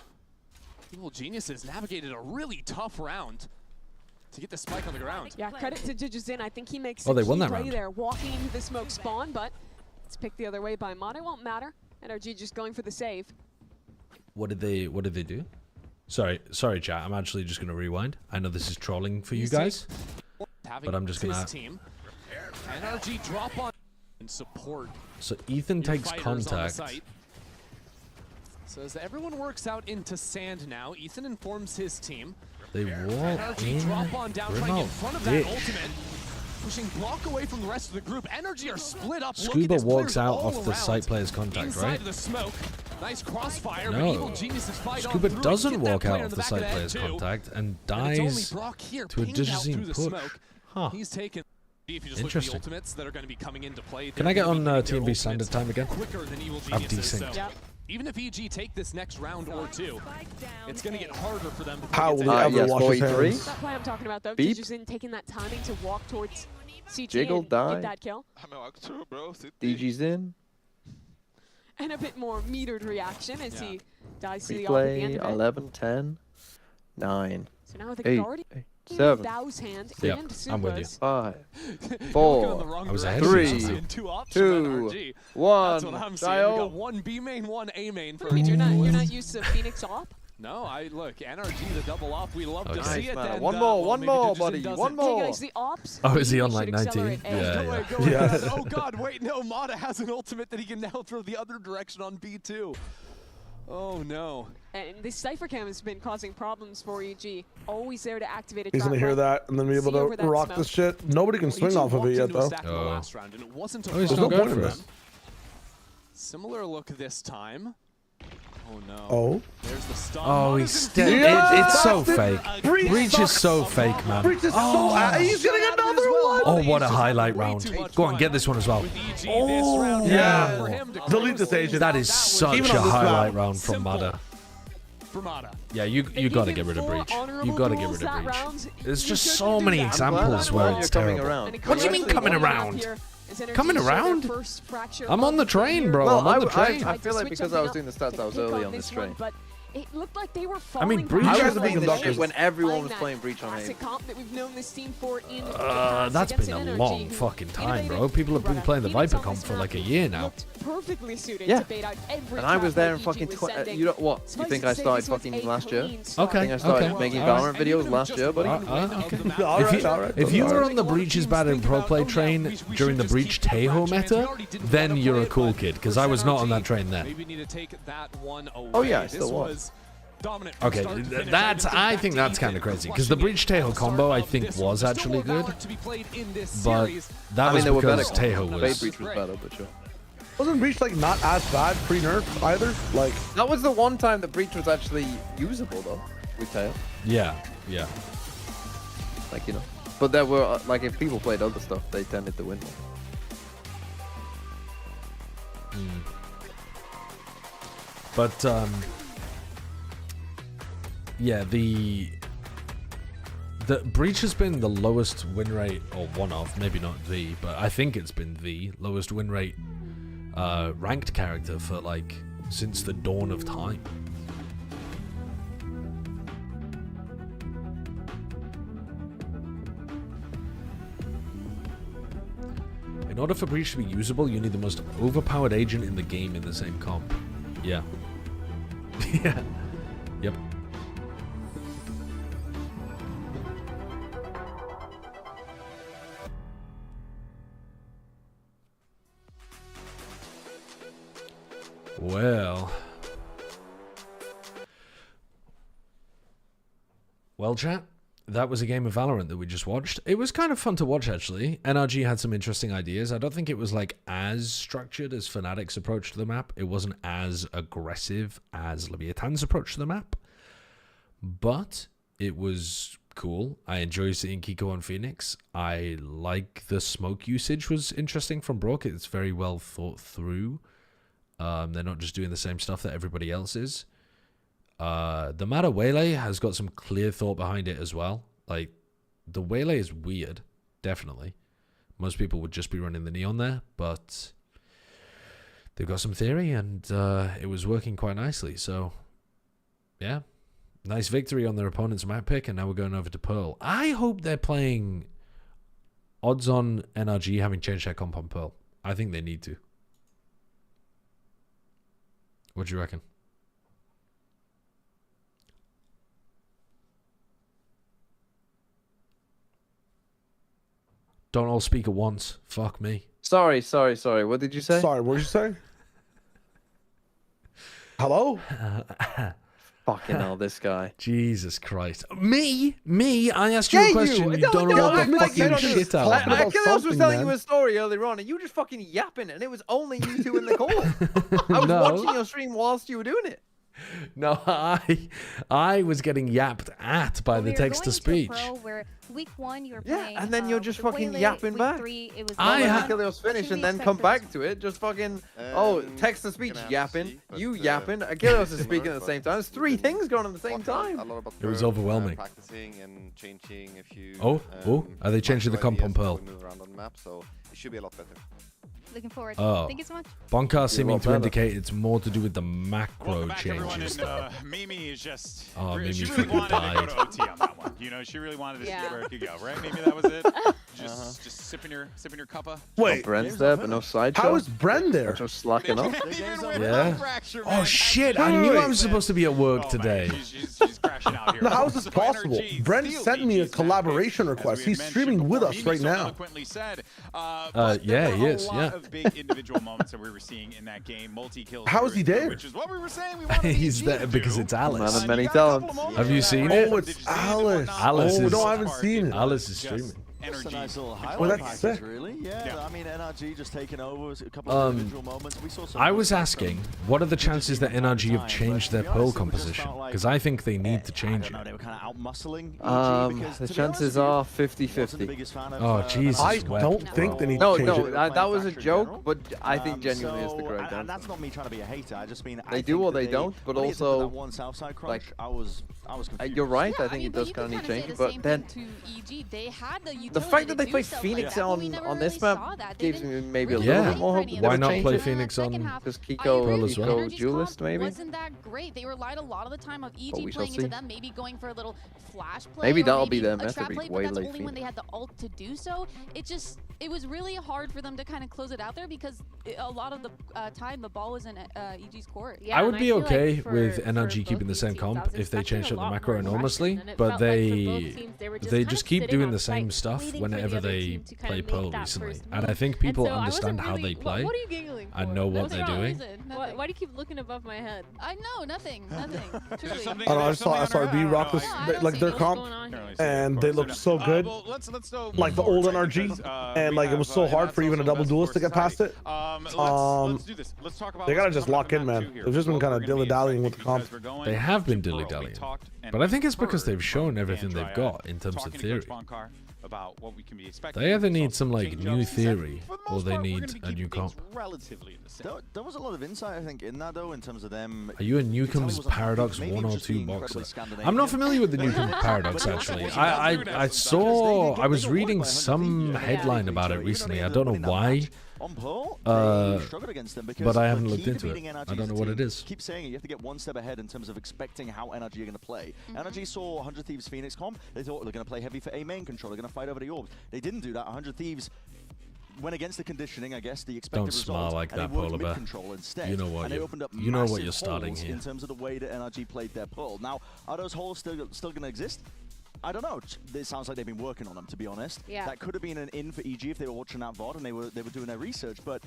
Evil Geniuses navigated a really tough round to get the spike on the ground. Yeah, credit to Digizin. I think he makes Oh, a they won key that play round. there, walking into the smoke spawn, but it's picked the other way by Mod. It won't matter. NRG just going for the save. What did they do? Sorry, chat. I'm actually just going to rewind. I know this is trolling for you He's guys. Having But I'm just his gonna- team. NRG drop on and support So Ethan your takes fighters on the contact. site. So as everyone works out into sand now, Ethan informs his team. They walk NRG in. drop on down, trying to get in remote front of that ditch. ultimate. Pushing Brock away from the rest of the group. NRG are split up. Look at Scuba this, walks players out all off the around site player's contact, inside right? of the smoke. Nice crossfire, but No. Evil Geniuses fight Scuba on through. doesn't Get that walk player out in of the the back of side the player's head, too. contact and And it's dies only Brock here, to a pinged out through dizzying the push. smoke. Huh. He's taken. If you just look at the Interesting. ultimates that are going to be coming into play, Can I get on they're TMB standard time again? quicker than Evil I've Geniuses. desynced. So even if EG take this next round or two, it's going to get harder for them. How will he to ever yes, wash his 43. hands? That play I'm talking about, though. Beep. Just in taking that timing to walk towards CG Jiggle, and die. get that kill. DG's in. And a bit more metered reaction as he dies to the off at the end Replay, of it. 11, 10, 9, So now the 8, Guardian 7, Thou's hand Yep, and I'm with you. Suba's. 5, You're 4, looking in the wrong I was ahead direction. of you Seeing somehow. two options 2, on NRG. 1. That's what I'm seeing. We got Dial. one B main, one A main for You're not used to Phoenix op? No, I look, NRG the double off. We love to Okay. see it. Nice, man. And, One well, more, maybe buddy. Digison doesn't. One more. Okay, guys, the ops. Oh, is he we on should like 19? accelerate A. Yeah, Go ahead, go Yeah. ahead. Oh god, wait, no, Mata has an ultimate that he can now throw the other direction on B2. Oh no. And this Cypher Cam has been causing problems for EG. Always there to activate a He's gonna trap hear line. that and then be able See over to that rock smoke. this shit. Nobody can swing EG off of walked it yet, into a though. stack in the last round, and it wasn't a Oh, he's There's not no going point for in it. this. Similar look this time. Oh no. Oh. There's the stun. Oh, Mata's he's in still. field. Yeah! It's so Bastard. fake. Breach Breach is sucks. so fake, man. Breach is he's getting another one. Oh, what a highlight round. Go on, get this one as well. Oh, yeah. For him to Delete this close agent. That is such Even a on this highlight map. round from Simple. Mata. for Mata. Yeah, you They got to gave get rid him of 4 Breach. You honorable got to get duels rid of that Breach. round. There's You just couldn't so do many that. examples where you're it's coming terrible. around. And it What do you comes mean to coming one around? here as NRG Coming showed their around? first fracture I'm of on the train, bro. Well, I'm on the train. I feel like because I was doing the stats, I was early on this train. But it looked like they were I mean, falling Breach back. You I guys was are being playing this shit conductors. when everyone was that playing Breach on classic aim. comp that we've known this team for in the That's past been a against long NRG, who fucking time, bro. innovated, People have been brought playing the Phoenix Viper on comp this for map, like a year now. looked perfectly suited Yeah. to bait out every And I was trap there that in EG fucking. was You sending. know what? You Suffice think to I say, started this was fucking a last year? clean start. Okay, I think I started okay. making Alright. Valorant videos last year, buddy. Okay. Alright. If you were on the Breach is bad in pro play train during the Breach Tejo meta, then you're a cool kid, because I was not on that train then. Maybe need to take that one away. Oh, yeah, I This still was. dominant from Okay, start to finish. that's. Even I back think to that's even kind of crazy, because clutching the it Breach at the Tejo start combo I of think this was one. actually Still more good, Valorant to be played in this but series. that I was mean, they were better. because Tejo Fade was. Breach was better, but sure. Wasn't Breach like not as bad pre-nerf either? Like, That was the one time that Breach was actually usable, though, with Tail. Yeah, yeah. Like, you know. But there were, like, if people played other stuff, they tended to win more. But yeah, the Breach has been the lowest win rate, or one of, maybe not the, but I think it's been the lowest win rate ranked character for like since the dawn of time. In order for Breach to be usable, you need the most overpowered agent in the game in the same comp. Yeah. Yeah. Yep. Well, chat, that was a game of Valorant that we just watched. It was kind of fun to watch, actually. NRG had some interesting ideas. I don't think it was like as structured as Fnatic's approach to the map. It wasn't as aggressive as Leviathan's approach to the map. But it was cool. I enjoy seeing Kiko and Phoenix. I like the smoke usage was interesting from Brock. It's very well thought through. They're not just doing the same stuff that everybody else is. The Mata Waylay has got some clear thought behind it as well. Like, the Waylay is weird, definitely. Most people would just be running the Neon there, but they've got some theory, and it was working quite nicely. So, yeah. Nice victory on their opponent's map pick, and now we're going over to Pearl. I hope they're playing odds on NRG having changed their comp on Pearl. I think they need to. What do you reckon? Don't all speak at once. Fuck me. Sorry. What did you say? sorry, what did you say? Hello? Fucking hell, this guy. Jesus Christ. Me? I asked you a question. You don't know what the fucking shit out of me. Achilles was telling you a story earlier on, and you were just fucking yapping, and it was only you two in the call. I was watching your stream whilst you were doing it. No, I was getting yapped at by the text-to-speech. Week 1 you were playing, and then you're just fucking yapping back. 3, it was I had Achilles finish and then come back to it. Just fucking text-to-speech yapping, you yapping, Achilles is speaking at the same time. There's 3 things going on at the same time. It was overwhelming. Practicing and changing a few. Are they changing the comp on Pearl? Move around on the map, so it should be a lot better. Looking forward. Thank you so much. Bonkar seeming to indicate it's more to do with the macro changes. Mimi is just. Mimi she really wanted to go to OT on that one. You know, she really wanted to see where it could go, right? Maybe that was it. Just sipping your cuppa. Wait, Bren's there, but no sideshow. How is Bren there? Just slacking off. Yeah. Oh shit! I knew I was supposed to be at work today. She's crashing out here. No, how is this possible? Bren sent me a collaboration request. He's streaming with us right now. Yeah, he is. Yeah. Big individual moments that we were seeing in that game, multi-kills. How is he there? Which is what we were saying we wanted. He's there because it's Alice. Man of many talents. Have you seen it? Oh, it's Alice. Alice is. No, I haven't seen it. Alice is streaming. That's a nice little highlight Well, that's package, sick. really. Yeah, I mean, NRG just taking over a couple of individual moments. We saw some I was asking, what are the chances that NRG have changed their Pearl composition? Because I think they need to change it. They were kind of out-muscling The chances are 50-50. Oh, Jesus. I don't think they need to change it. No, that was a joke, but I think genuinely it's the correct answer. And that's not me trying to be a hater. I just mean they do or they don't, but also one Southside crush, I was confused. You're right. I think it does kind of need changing, but then the fact that they play Phoenix on this map gives me maybe a little bit more hope. Why not play Phoenix on because Kiko duelist maybe? Wasn't that great? They relied a lot of the time of EG playing into them, maybe going for a little flash play. Maybe that'll maybe be their a method. trap play, but Way that's late only when they had the ult to do so. It was really hard for them to kind of close it out there because a lot of the time the ball was in EG's court. I would be okay with NRG keeping the same comp if they changed up the macro enormously, but they just keep doing the same stuff whenever they play Pearl recently. And I think people understand how they play and know what they're doing. Why do you keep looking above my head? I know, nothing. Truly. I don't know, I saw SRB rock this, like their comp, and they looked so good. Like the old NRG, and like it was so hard for even a double duelist to get past it. Let's do this. Let's talk about. They gotta just lock in, man. They've just been kind of dilly-dallying with the comp. They have been dilly-dallying, but I think it's because they've shown everything they've got in terms of theory. About what we can be expecting. They either need some like new theory or they need a new comp. There was a lot of insight, I think, in that though, in terms of them. Are you a Newcomb's Paradox 1 or 2 boxer? I'm not familiar with the Newcomb Paradox actually. I was reading some headline about it recently. I don't know why. On Pearl, they struggled against them because but I haven't looked into it. I don't know what it is. Keep saying it. You have to get one step ahead in terms of expecting how NRG are going to play. NRG saw 100 Thieves Phoenix comp. They thought they're going to play heavy for A main control. They're going to fight over the orbs. They didn't do that. 100 Thieves went against the conditioning, I guess, the expected result. Don't smile like that, Polar Bear. You know what? You know what you're starting here. In terms of the way that NRG played their Pearl. Now, are those holes still going to exist? I don't know. It sounds like they've been working on them, to be honest. Yeah. That could have been an in for EG if they were watching that VOD and they were doing their research, but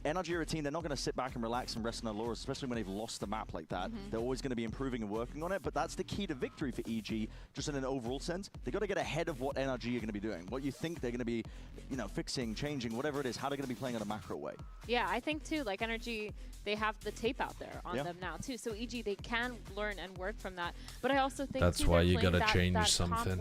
NRG are a team, they're not going to sit back and relax and rest on their laurels, especially when they've lost the map like that. They're always going to be improving and working on it, but that's the key to victory for EG, just in an overall sense. They've got to get ahead of what NRG are going to be doing, what you think they're going to be, you know, fixing, changing, whatever it is, how they're going to be playing in a macro way. Yeah, I think too, like NRG, they have the tape out there on them now too, so EG, they can learn and work from that. But I also think that's why you got to change something.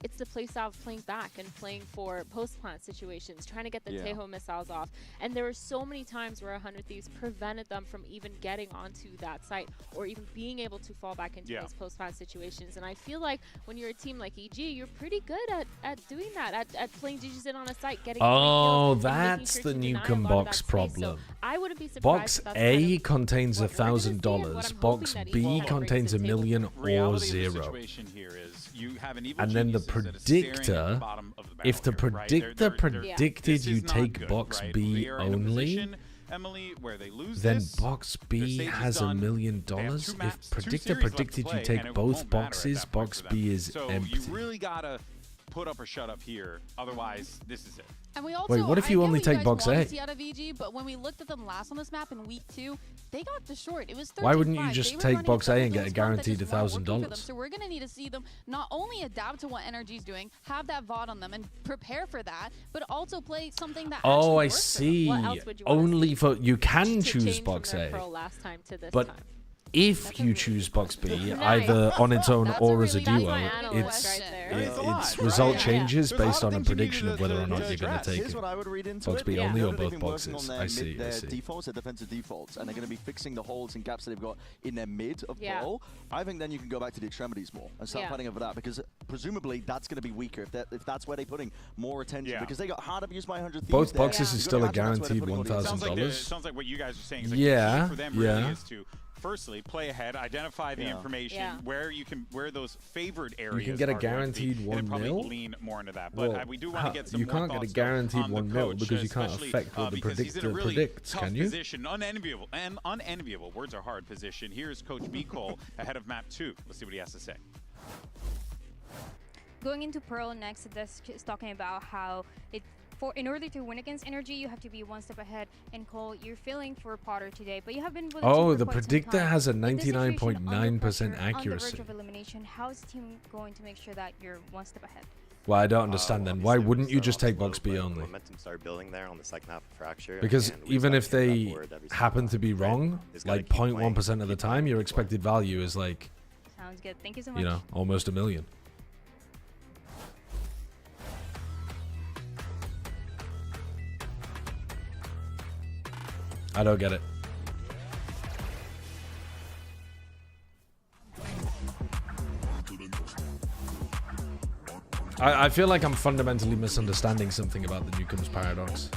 It's the playstyle of playing back and playing for post-plant situations, trying to get the Tejo missiles off. And there were so many times where 100 Thieves prevented them from even getting onto that site or even being able to fall back into those post-plant situations. And I feel like when you're a team like EG, you're pretty good at doing that, at playing DGs in on a site, getting oh, that's the Newcomb box problem. So I wouldn't be surprised. Box A contains $1,000. Box B contains $1 million or 0. And then the predictor, if the predictor predicted you take box B only, then box B has $1 million. If predictor predicted you take both boxes, box B is empty. put up or shut up here. Otherwise, this is it. And we also, Wait, what if you only take box A? See out of EG, but when we looked at them last on this map in week 2, they got destroyed. It was 13-5. Why wouldn't you just take box A and get a guaranteed $1,000? So we're gonna need to see them not only adapt to what NRG's doing, have that VOD on them, and prepare for that, but also play something that. Oh, I works see. For them. What else would you Only for you can choose box A, but if you choose box B, either on its own or as a duo, its result changes based on a prediction of whether or not you're going to take box B only or both boxes. I see. Defaults, their defensive defaults, and they're going to be fixing the holes and gaps that they've got in their mid of ball. I think then you can go back to the extremities more and start fighting over that, because presumably that's going to be weaker if that's where they're putting more attention, because they got hard abused by 100 Thieves. Both boxes is still a guaranteed $1,000. Sounds like what you guys are saying is the key for them really is to firstly play ahead, identify the information where those favored areas you can get a guaranteed $1 mil. Lean more into that, but we do want to get some you more can't get a guaranteed $1 mil because you can't especially, affect what the predictor predicts, can you? Position, unenviable. Words are hard. Position. Here's Coach B. Cole ahead of map 2. Let's see what he has to say. Going into Pearl next, this is talking about how in order to win against NRG, you have to be one step ahead. And Cole, you're feeling for Potter today, but you have been with the predictor has a 99.9% accuracy. On the verge of elimination, how is the team going to make sure that you're one step ahead? Well, I don't understand then. Why wouldn't you just take box B only? Momentum started building there on the second half of Fracture. Because even if they happen to be wrong, like 0.1% of the time, your expected value is like, sounds good. Thank you so much. You know, almost $1 million. I don't get it. I feel like I'm fundamentally misunderstanding something about the Newcomb's paradox.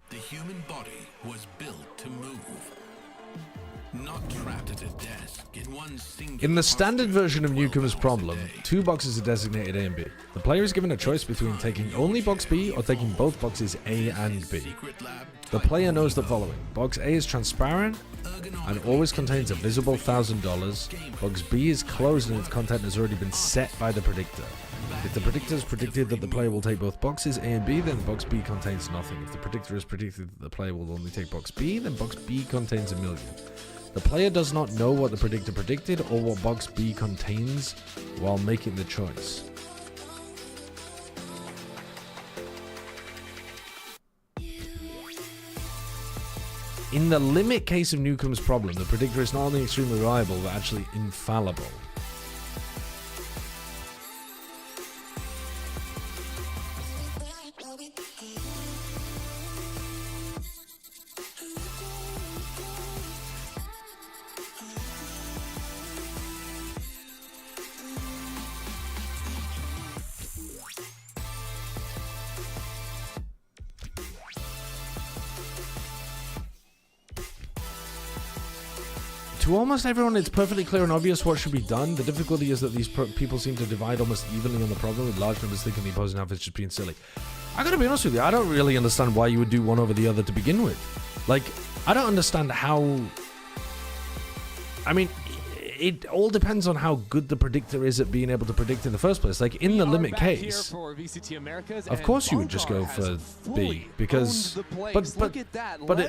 The human body was built to move, not trapped at a desk in one single. In the standard version of Newcomb's problem, 2 boxes are designated A and B. The player is given a choice between taking only box B or taking both boxes A and B. The player knows the following. Box A is transparent and always contains a visible $1,000. Box B is closed and its content has already been set by the predictor. If the predictor has predicted that the player will take both boxes A and B, then box B contains nothing. If the predictor has predicted that the player will only take box B, then box B contains $1 million. The player does not know what the predictor predicted or what box B contains while making the choice. In the limit case of Newcomb's problem, the predictor is not only extremely reliable, but actually infallible. To almost everyone, it's perfectly clear and obvious what should be done. The difficulty is that these people seem to divide almost evenly on the problem, with large numbers thinking the opposing outfit's just being silly. I gotta be honest with you, I don't really understand why you would do one over the other to begin with. Like, I don't understand how... I mean, it all depends on how good the predictor is at being able to predict in the first place. Like, in the limit case, VCT Americas, of course you would just go for B, because... Well,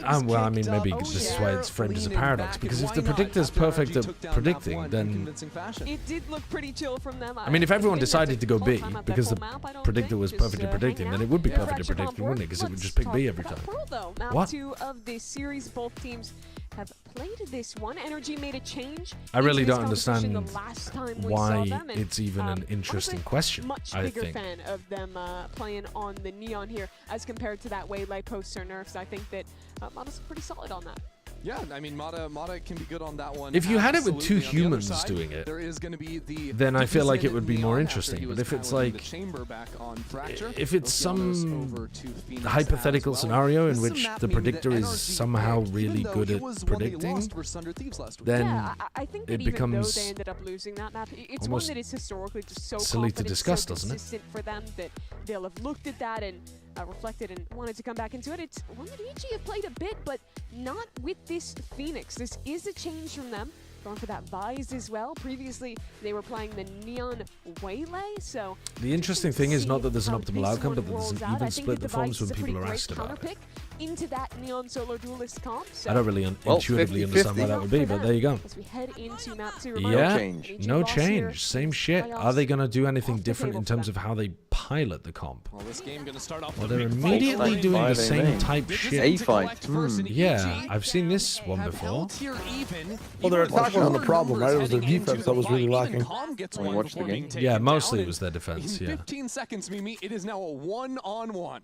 I mean, maybe this is why it's framed as a paradox, because if the predictor is perfect at predicting, then... It did look pretty chill from them. I mean, if everyone decided to go B, because the predictor was perfect at predicting, then it would be perfect at predicting, wouldn't it? Because it would just pick B every time. Map 2 of this series, both teams have played this one. NRG made a change. I really don't understand why it's even an interesting question. Much bigger fan of them playing on the Neon here as compared to that Waylay post or nerfs. I think that Mata's pretty solid on that. Yeah, I mean, Mata can be good on that one. If you had it with 2 humans doing it, there is going to be then I feel like it would be more interesting. But if it's like, if it's some hypothetical scenario in which the predictor is somehow really good at predicting, then it becomes they ended up losing that map. It's one that is historically just so silly to discuss, doesn't it? For them that they'll have looked at that and reflected and wanted to come back into it. It's one that EG have played a bit, but not with this Phoenix. This is a change from them. Going for that Vise as well. Previously, they were playing the Neon Waylay, so... The interesting thing is not that there's an how optimal this outcome, one but there's an rolls out. even I think split that that forms Vise is when a people pretty are great asked about it. counterpick into that Neon Solo Duelist comp. So I don't really intuitively 50-50. understand why that would be, but there you go. as we head into map 2, Yeah, NRG no loss here. change. Same shit. Are they going to do anything different in terms of how they pilot the comp? Well, this game gonna start off Well, with they're a big immediately fight. doing the same type shit. A fight. Yeah, I've seen this one before. Well, their attack wasn't the problem, right? It was their defense that was really lacking. Watch the game. Yeah, mostly it was their defense, In yeah. 15 seconds, Mimi, it is now a one-on-one.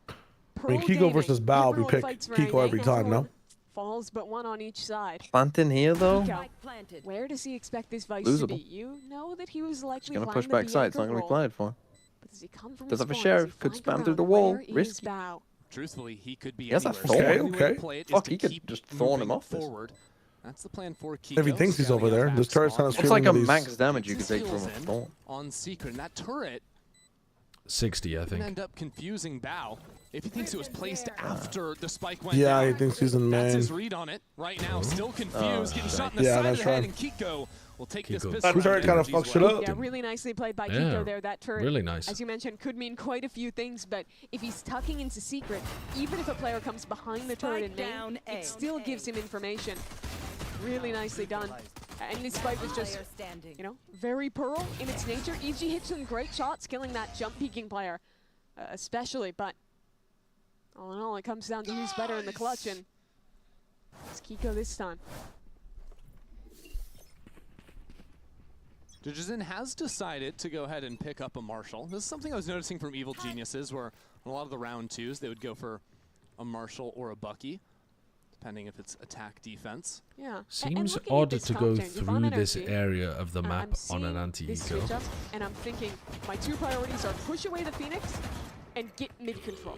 I mean, Kiko versus Bao, we pick Kiko every time, no? Falls, but one on each side. Planting here, though. Kiko, where does he expect this Vice to be? Losable. You know that he was likely He's going to playing push the back side. It's not Bianca going to be role. applied for. But does he come from Does his have a corner? sheriff. Does he Could flank spam through around? the wall. Where is Risky. Bao? Truthfully, he could be He has a anywhere. thorn. Okay. Fuck, he could just thorn him off this. Forward. That's the plan for Kiko. If he thinks he's over there, this turret's kind of Looks like a screaming these. max damage you could take from a thorn. On Secret, and that turret 60, I can think. end up confusing Bao if he thinks it was placed after the spike went Yeah, down. he thinks he's in That's main. his read on it right now. Still confused, getting shot in the Yeah, side of nice the head, try. and Kiko will take this Kiko. pistol. That turret kind of fucks shit up. Yeah, really nicely played by Yeah, Kiko there. That turret, really nice. as you mentioned, could mean quite a few things, but if he's tucking into Secret, even if a player comes behind the turret in main, it still gives him information. Really nicely done. And this fight was just, you know, very Pearl in its nature. EG hit some great shots, killing that jump peeking player, especially, but all in all, it comes down to who's better in the clutch, and it's Kiko this time. Jujuzin has decided to go ahead and pick up a Marshall. This is something I was noticing from Evil Geniuses, where in a lot of the round twos, they would go for a Marshall or a Bucky, depending if it's attack defense. Yeah. Seems odd to go through this area of the map on an anti-eco. And I'm thinking my two priorities are push away the Phoenix and get mid control.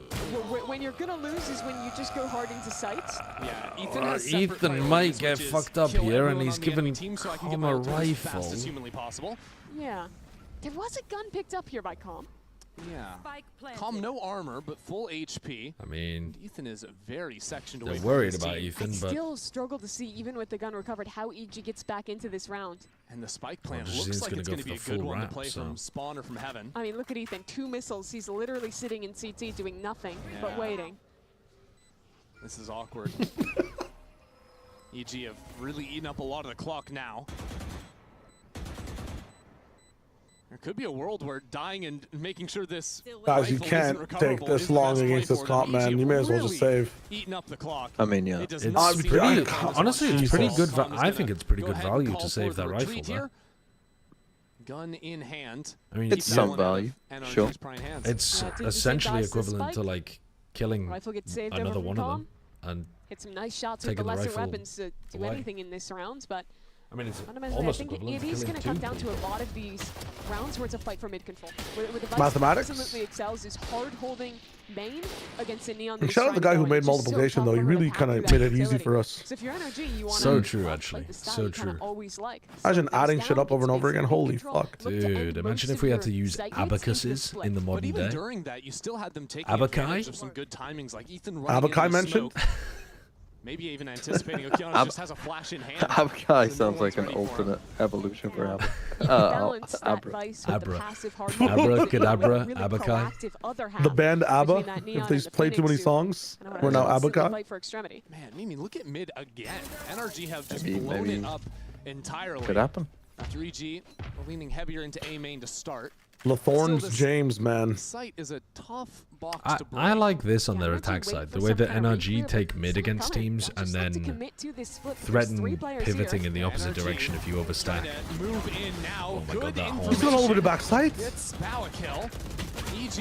When you're gonna lose is when you just go hard into sights. Yeah, Ethan has separate Ethan priorities, might get which is fucked up kill here, and everyone he's on the given enemy team so I can get Calm my a ultimate as fast as rifle. humanly possible. Yeah. There was a gun picked up here by Calm. Yeah. Calm, no armor, but full HP. I mean, Ethan is very sectioned they're away. worried from his about team. Ethan, I but still struggle to see, even with the gun recovered, how EG gets back into this round. And the spike plan Jujuzzin's looks like gonna it's go going to for be a the good full one wrap, to play so. from spawn or from heaven. I mean, look at Ethan. 2 missiles. He's literally sitting in CT doing nothing but Yeah. waiting. This is awkward. EG have really eaten up a lot of the clock now. There could be a world where dying and making sure this Guys, you rifle can't isn't recoverable take this is the long best play against this for them. comp, man. EG You may as well really just save. Eating up the clock. I mean, yeah. It does it's not seem pretty. like Calm's Honestly, it's pretty watching. good. Calm is I think gonna it's pretty go good ahead and value call to save for the that rifle retreat there. here. Gun in hand. I mean, It's some value, NRG's sure. prying hands. It's did you essentially think that's the equivalent to spike? like killing Rifle gets saved another over from one of Calm. them, and Hit some nice shots with the taking the lesser rifle weapons to do away. anything in this round, but I mean, it's fundamentally, I almost think equivalent it to is killing going to two come down to people. a lot of these rounds where it's a fight for mid control. Where the Vice Mathematics? absolutely excels is hard holding main against a Neon. And shout out the guy who made multiplication, though. He really kind of made it easy for us. So if you're NRG, you want So true, actually. So You true. always like. Imagine Slow adding things shit down, up over and gets over again. mid Holy control. fuck. Look to end Dude, imagine most if of we had your to use sight hits into abacuses split. in the But modern even day. during that, you still had them taking Abakai? advantage of some good timings, like Ethan running Abakai into the mentioned? smoke. Maybe even anticipating Okeanos just has a flash in hand. Abakai so sounds no like one's an ready for him. alternate evolution for Abba. Balance that Abra. Vice with Abra. the passive hard Abracadabra, really Abakai. proactive other The half band ABBA, between that Neon if they and the play too many Phoenix who songs, kind of we're now constantly ABBA. fight for extremity. Man, Mimi, look at mid again. NRG have just Maybe- blown maybe it up entirely. Could happen. After EG, we're leaning heavier into A main to start. Lathorne's Still, this James, man. Site is a tough box I, to break. I like this on Yeah, their once you attack wait side, for the way some that kind of NRG replay, take it's mid not against coming. teams They'll and just have to then commit to this split. There's threaten 3 players pivoting here. in the opposite NRG direction if you overstack. trying to move in now. Oh my Good God, that horn. information. He's going all over the backside. Gets Bao a kill.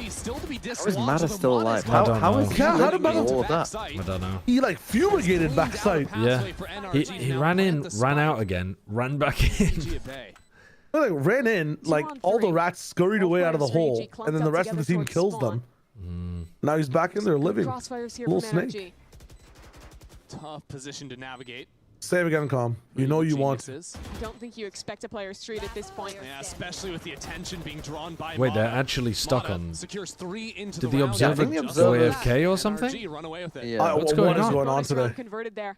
EG still to be How dislodged. is Mata The still Mata alive? is I don't How is know. he Yeah, how living did with Mata- all of that? backside. I don't know. He like fumigated backside. Yeah, for he NRG now. ran in, Plant the ran spike. out again, ran back in. EG at bay. He like ran in, like on all the three. rats scurried Both away out of the players for hole, EG and then the clumped rest up of the team together kills towards them. Now he's back in there living. Crossfires here Little from snake. NRG. Tough position to navigate. Save again, Calm. You know you want. Geniuses. I don't think you expect a player street at this point. Yeah, especially with the attention being drawn by Wait, they're Mata. actually stuck Mata on. secures 3 into Did the the round. observer think the go observer- AFK or NRG something? run away with it. Yeah. What's What going is on? going on Bonus today? round converted there.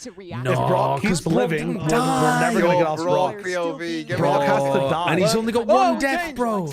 to react. No, if Brock keeps living, we're never gonna get off Brock. POV, Brock has to die. And he's only got one death, bro.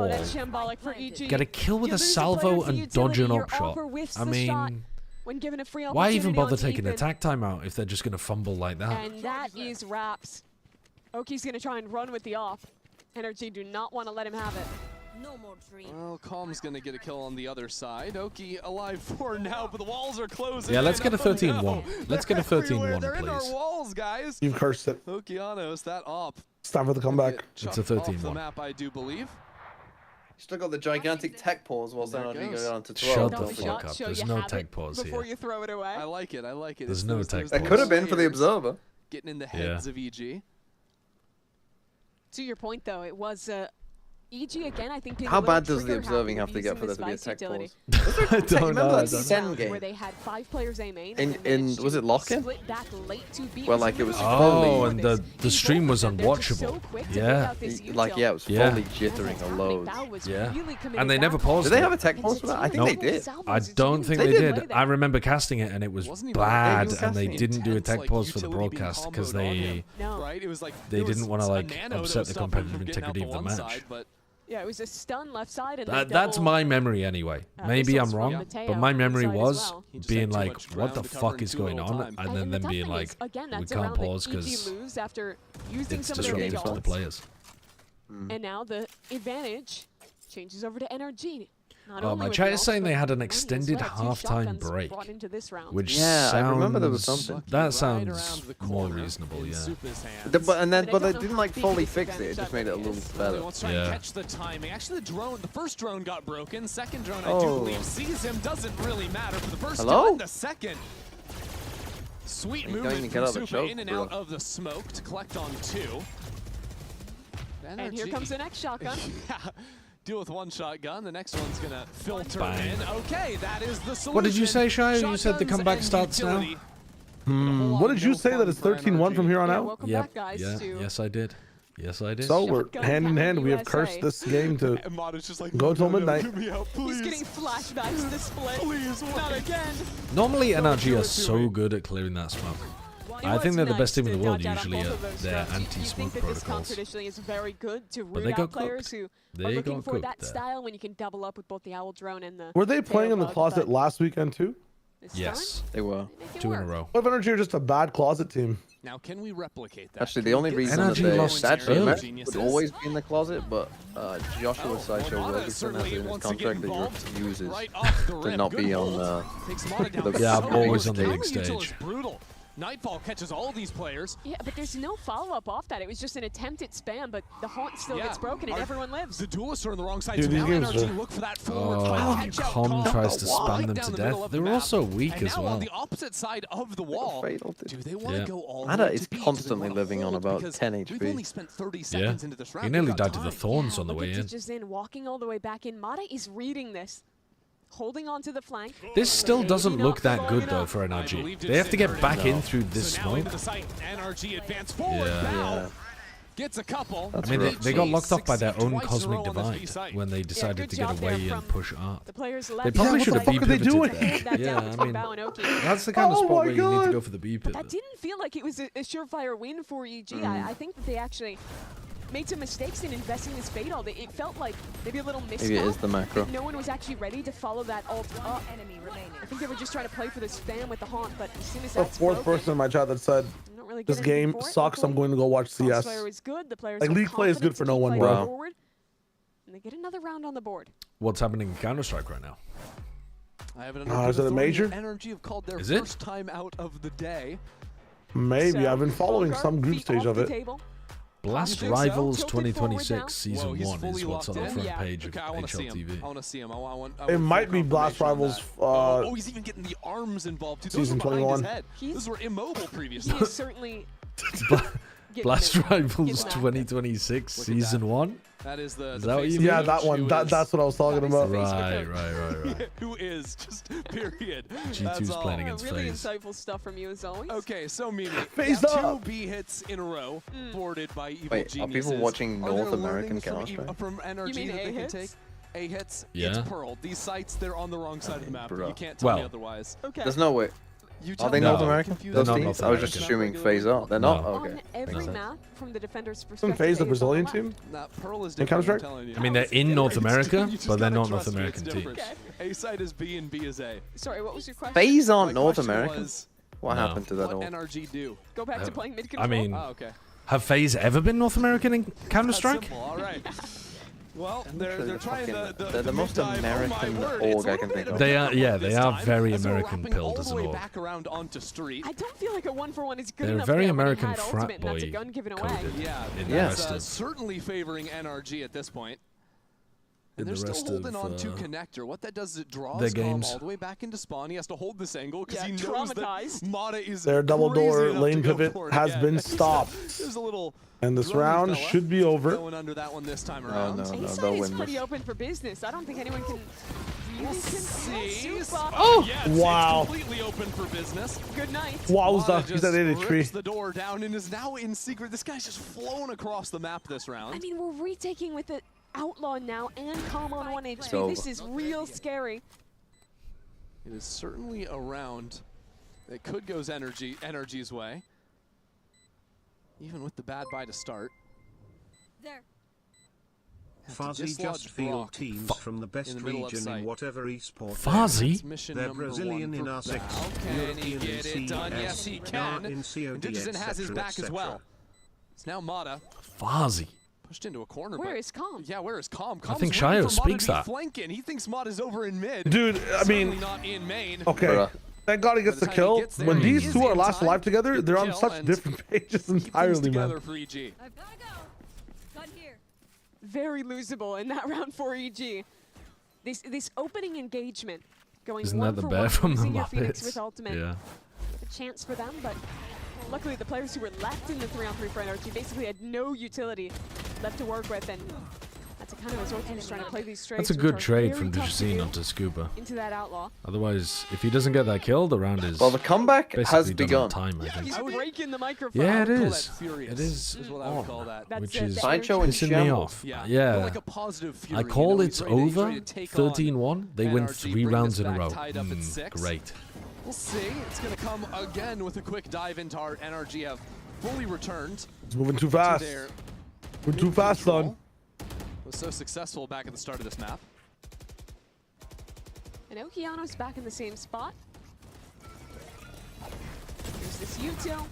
Oh, wall. that's shambolic for EG. Get a kill with You a lose salvo player for and utility, dodge an your op shot. offer whiffs I the shot mean, when given a free why even opportunity bother on taking Ethan. attack timeout if they're just going to fumble like that? And that is wraps. Oki's going to try and run with the off. NRG do not want to let him have it. Well, Calm's going to get a kill on the other side. Oki alive for now, but the walls are closing. Yeah, let's get a 13-1. No. Let's get a 13-1, They're in our please. walls, guys. You've cursed it. Okeanos, that op. It's time for the comeback. It's a Off the 13-1. map, I do believe. Still got the gigantic tech pause whilst There it NRG goes. goes on to 12. Shut the Don't fuck shot, up. show There's you no have tech it pause before here. you throw it away. I like it. I like it. There's no tech That could have been for the observer. Getting in the heads of EG. To your point, though, it was EG again. I think. being a How little bad does the trigger observing happy have to get using for there this to be a vice tech utility. pause? I don't Remember know. that Sen game? Where they had 5 players A main. In was it lock-in? Split back late to beat. Where like it was Oh, fully, and the stream was unwatchable. Yeah. like yeah, it was fully jittering a load. Yeah. And they never paused Did they it. have a tech pause for that? I think they did. I don't think they did. I remember casting it and it was bad, and they didn't do a tech pause for the broadcast because they didn't want to like upset the competitive integrity of the match. Yeah, it was a stun left side. And That's my memory anyway. Maybe I'm wrong, but my memory was being like, what the fuck is going on? And then them being like, we can't pause because it's disruptive to the players. And now the advantage changes over to NRG. Oh, my chat is saying they had an extended halftime break, which I remember there was sounds something. that sounds more reasonable, yeah. But they didn't like fully fix it. It just made it a little better. Wants to try and catch the timing. Actually, the first drone got broken. Second drone, I do believe, sees him. Doesn't really matter for the first Hello? and the second. Sweet You don't movement even from get out of the Supa choke, in and bro. out of the smoke to collect on 2. And here comes the next shotgun. Deal with one shotgun. The next one's gonna filter Bang. in. Okay, that is the solution. What did you say, Shia? You said the Shotguns comeback and starts now? utility. What did you say that it's 13-1 from here on out? Welcome Yep. back, guys. Yeah. To Yes, I did. Yes, I did. So we're Shotgun hand in Power hand. We have USA. cursed this game to And Mata's just like, go till midnight. Get me out, please. He's getting flashbacks to the split. Please, Not again. Normally, NRG are so good at clearing that smoke. I think they're the best team in the world usually at their anti-smoke think that this comp protocols. traditionally is very good to But root they out got players cooked. who They are looking got for cooked that there. style when you can double up with both the Owl Drone and the Were they playing in the Tailbug, closet but last weekend too? this Yes, time, They were. make it 2 in a work. row. What if NRG are just a bad closet team? Now, can we replicate that? Actually, Can the we only get reason some that NRG they lost actually early. would geniuses? always be in the closet, but Joshua Sideshow Mata Wilson has certainly in his wants to get contract that involved he refuses right off the to rip. not Good be on hold. Takes Mata down the Yeah, so I'm always much. on the big Counter util stage. is brutal. Nightfall catches all these players. Yeah, but there's no follow-up off that. It was just an attempt at spam, but the haunt still gets broken and everyone lives. The duelists are on the wrong side, Dude, so these now games NRG are- look for that forward Oh, fight. Catch out Com tries to Calm. spam Right them down to the middle death. of They the were map. also weak And as now well. on the opposite side of the wall, do they want to Yeah. go all the Mata way is to B? Do they constantly wanna living on hold? about Because 10 We've HP. only spent 30 Yeah, seconds into this round. he nearly We've got died to the time. thorns on the Look way at in. Ditches in, walking all the way back in. Mata is reading this. Holding on to the flank. This still Maybe doesn't not look that long good though enough. for I NRG. believe They have to get Ditches back in. in through this So now smoke. into the site. NRG advance forward. Yeah. Now gets a couple. I mean, they got locked off by their own cosmic divide when they decided good to get job there away from and push up. The players left. They probably what should the have fuck B are they pivoted doing? there. Yeah, I mean, Bao and Oki. that's the kind of Oh spot my where you need to God. go for the B But pivot. that didn't feel like it was a surefire win for EG. I think that they actually made some mistakes in investing this fade ult. It felt like maybe a little miscount. Maybe it is the macro. No one was actually ready to follow that ult up. I think they were just trying to play for the spam with the haunt, but as soon as The that's fourth broken, person in my chat that said you don't really this get anything game for it. sucks. I'm going to go watch CS. Crossfire is good. The players Like, have league play is good confidence for to no keep one, playing bro. forward, and they get another round on the board. What's happening in Counter-Strike right now? I have it Is it a major? NRG have called their Is it? first time out of the day. Maybe. So, I've been following Volgar, some group feet stage off of the it. table. Blast think so? Rivals Tilted forward 2026 now. Season Whoa, he's 1 is fully what's on the locked front in. page of Okay, I want to see him. HLTV. I want to see him. I want It might full be Blast confirmation on Rivals. that. Oh, he's even getting the arms involved. Dude, those Season were behind 21. his head. Those were immobile previously. He is certainly Blast Rivals Get back. 2026 Look at Season that. 1? That is the. Is that what you mean? Yeah, that one. That's what I was talking about. Right. Who is just period. G2's That's all. playing against really FaZe. insightful stuff from you as always. Okay, so Mimi, Face two up. B hits in a row, boarded by Evil Wait, are Geniuses. people watching Are there North American learnings from Counter-Strike? From NRG You mean that they can A-hits? take? A hits, Yeah. it's Pearl. These sites, they're on the wrong side of the map. Bro. You can't tell me Well, otherwise. Okay. There's no way. You Are tell they me. North No. American? Confused. Those They're not teams? North I was just American. assuming FaZe are. They're not? No. Okay. On every so. map, from the defender's Isn't perspective, FaZe a A is on the Brazilian left. team? Nah, Pearl is In different. Counter-Strike? I'm telling you. I mean, they're in North America, You just but they're gotta not North trust me, American it's team. different. A side is B and B is A. Sorry, what was your question? FaZe aren't My North question American? was, What No. happened to that what all? NRG do? Go back to Uh, playing mid I control. mean, Oh, okay. have FaZe ever been North American in That's Counter-Strike? simple. All right. Well, they're trying the most American org I can think of. They are, yeah, they are very American pilled all as the an way org. back around onto street. I don't feel like a 1-for-1 is good They're enough. very there when he American had frat ultimate, and that's a boy gun given away. coded. Yeah, in the that's rest of certainly favoring NRG at this point. in And they're the still rest holding of on to connector. What that does is it draws their Calm games. all the way back into spawn. He has to hold this angle because he knows traumatized. that Mata is Their double crazy door enough lane to go pivot for it has again. been stopped. There's a little And this lonely round fella should be over. going under that one this time around. no, Inside they'll is win pretty this. open for business. I don't think anyone can really See? super. Yes, Wow. it's completely open for business. Good night. Wowza, Mata he's just at 83. rips the door down and is now in secret. This guy's just flown across the map this round. I mean, we're retaking with the Outlaw now and Calm on 1 HP. So- This is real scary. It is certainly a round that could goes NRG's way. Even with the bad buy to start. There. Fuzzy just field teams from the best region in whatever esport. Fuzzy? They're Brazilian in R6, Can he European in get it done? Yes, he CS, can. in COD, Digison has his etc., back as etc. well. It's now Mata Fuzzy. pushed into a corner. Where but is Calm? Yeah, where is Calm? I Calm's think waiting Shio for Mata to speaks be that. flanking. He thinks Mata's over in mid. Dude, I mean, Certainly not in main. okay. Bruh. Thank God he gets By the the time he kill. gets there, When he these is two are in last time alive together, to they're on kill such and different pages keep things entirely, together man. for EG. I've gotta go. Gun here. Very losable in that round for EG. This opening engagement going Isn't one that the for bear one, from the using your Phoenix Muppets? with ultimate. Yeah. A chance for them, but luckily the players who were left in the 3-on-3 for NRG basically had no utility left to work with, and that's a kind of resort from just trying to play these trades. That's a good which are trade very from tough to Digicine do onto Scuba. into that Outlaw. Otherwise, if he doesn't get that kill, the round is Well, the comeback basically has done begun. on time, I think. He's breaking the microphone. Yeah, it Call that is. furious, It is what I would call that. That's which it, is the Sideshow and pissing me shambles. off. Yeah, Yeah. but like a positive fury. I call you know, it's he's ready to over. take on 13-1. They win NRG, 3 bring rounds this in a back row. tied up at 6. Great. We'll see. It's going to come again with a quick dive into our NRG have fully returned. It's moving too to fast. their We're too fast, mid-control. son. Was so successful back at the start of this map. And Okeano's back in the same spot. There's this U2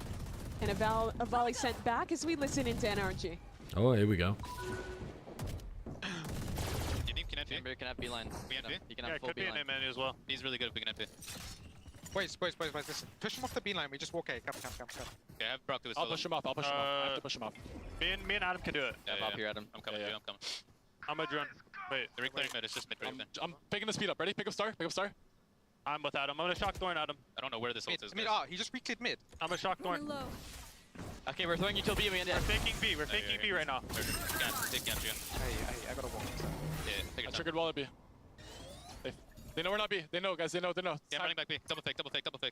and a volley sent back as we listen into NRG. Oh, here we go. Chamber can have beeline. He can have full could be an beeline. MN as well. He's really good if we can have Wait, listen. Push him off the beeline. We just walk A. Come. Okay, I have Brock do his I'll solo. push him up. I have to push him up. Me and Adam can do it. Yeah, I'm up here, Adam. I'm coming, dude. I'm coming. I'm a drone. Wait, The reclaiming mid is just mid. I'm picking the speed up. Ready? Pick up star. I'm with Adam. I'm gonna shock thorn Adam. I don't know where this ult is. Mid. guys. He just reclaimed mid. I'm a shock thorn. Low. Okay, we're throwing you till B again. We're faking B. We're faking B right now. Take Gantry in. I gotta walk. Yeah, take your time. Triggered wall at B. They know we're not B. They know, guys. They know. Yeah, I'm running back B. Double fake.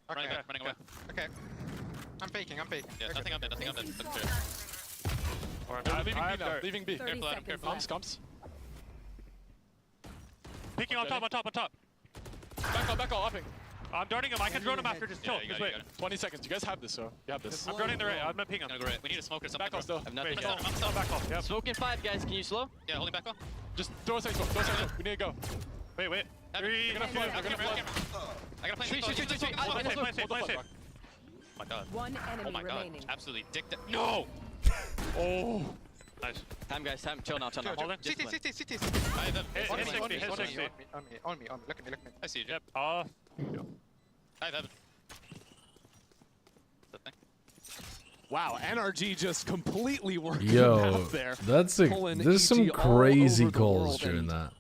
Running away. Okay. I'm faking. Yeah, nothing on mid. That's clear. Alright, leaving B now. Leaving B. 30 Careful, Adam, seconds careful. left. Comps. Peeking on top. Back off, upping. I'm darting him. I can drone him after. Just chill. Yeah, you Just got wait. it. 20 seconds. You guys have this, so you have this. I'm droning droning the right. I'm gonna ping him. Gonna go right. We need a smoke or something. Back off still. I have nothing. Wait, yet. I'm still back off. Yep. Smoking 5, guys. Can you slow? Yeah, holding back off. Just throw a second smoke. We need to go. Wait. Three. We're gonna flood. I gotta play. Shoot. My God. One Oh enemy my God. remaining. Absolutely dicked it. No! Oh. Nice. Time, guys. Time. Chill now. Hold on. Discipline. CT. I have them. Hit On me, 60, on me, hit on me. 60. On me. Look at me. I see you. Yep. I have heaven. Wow, NRG just completely working Yo, out there. there's some EG all crazy over the calls world during and that.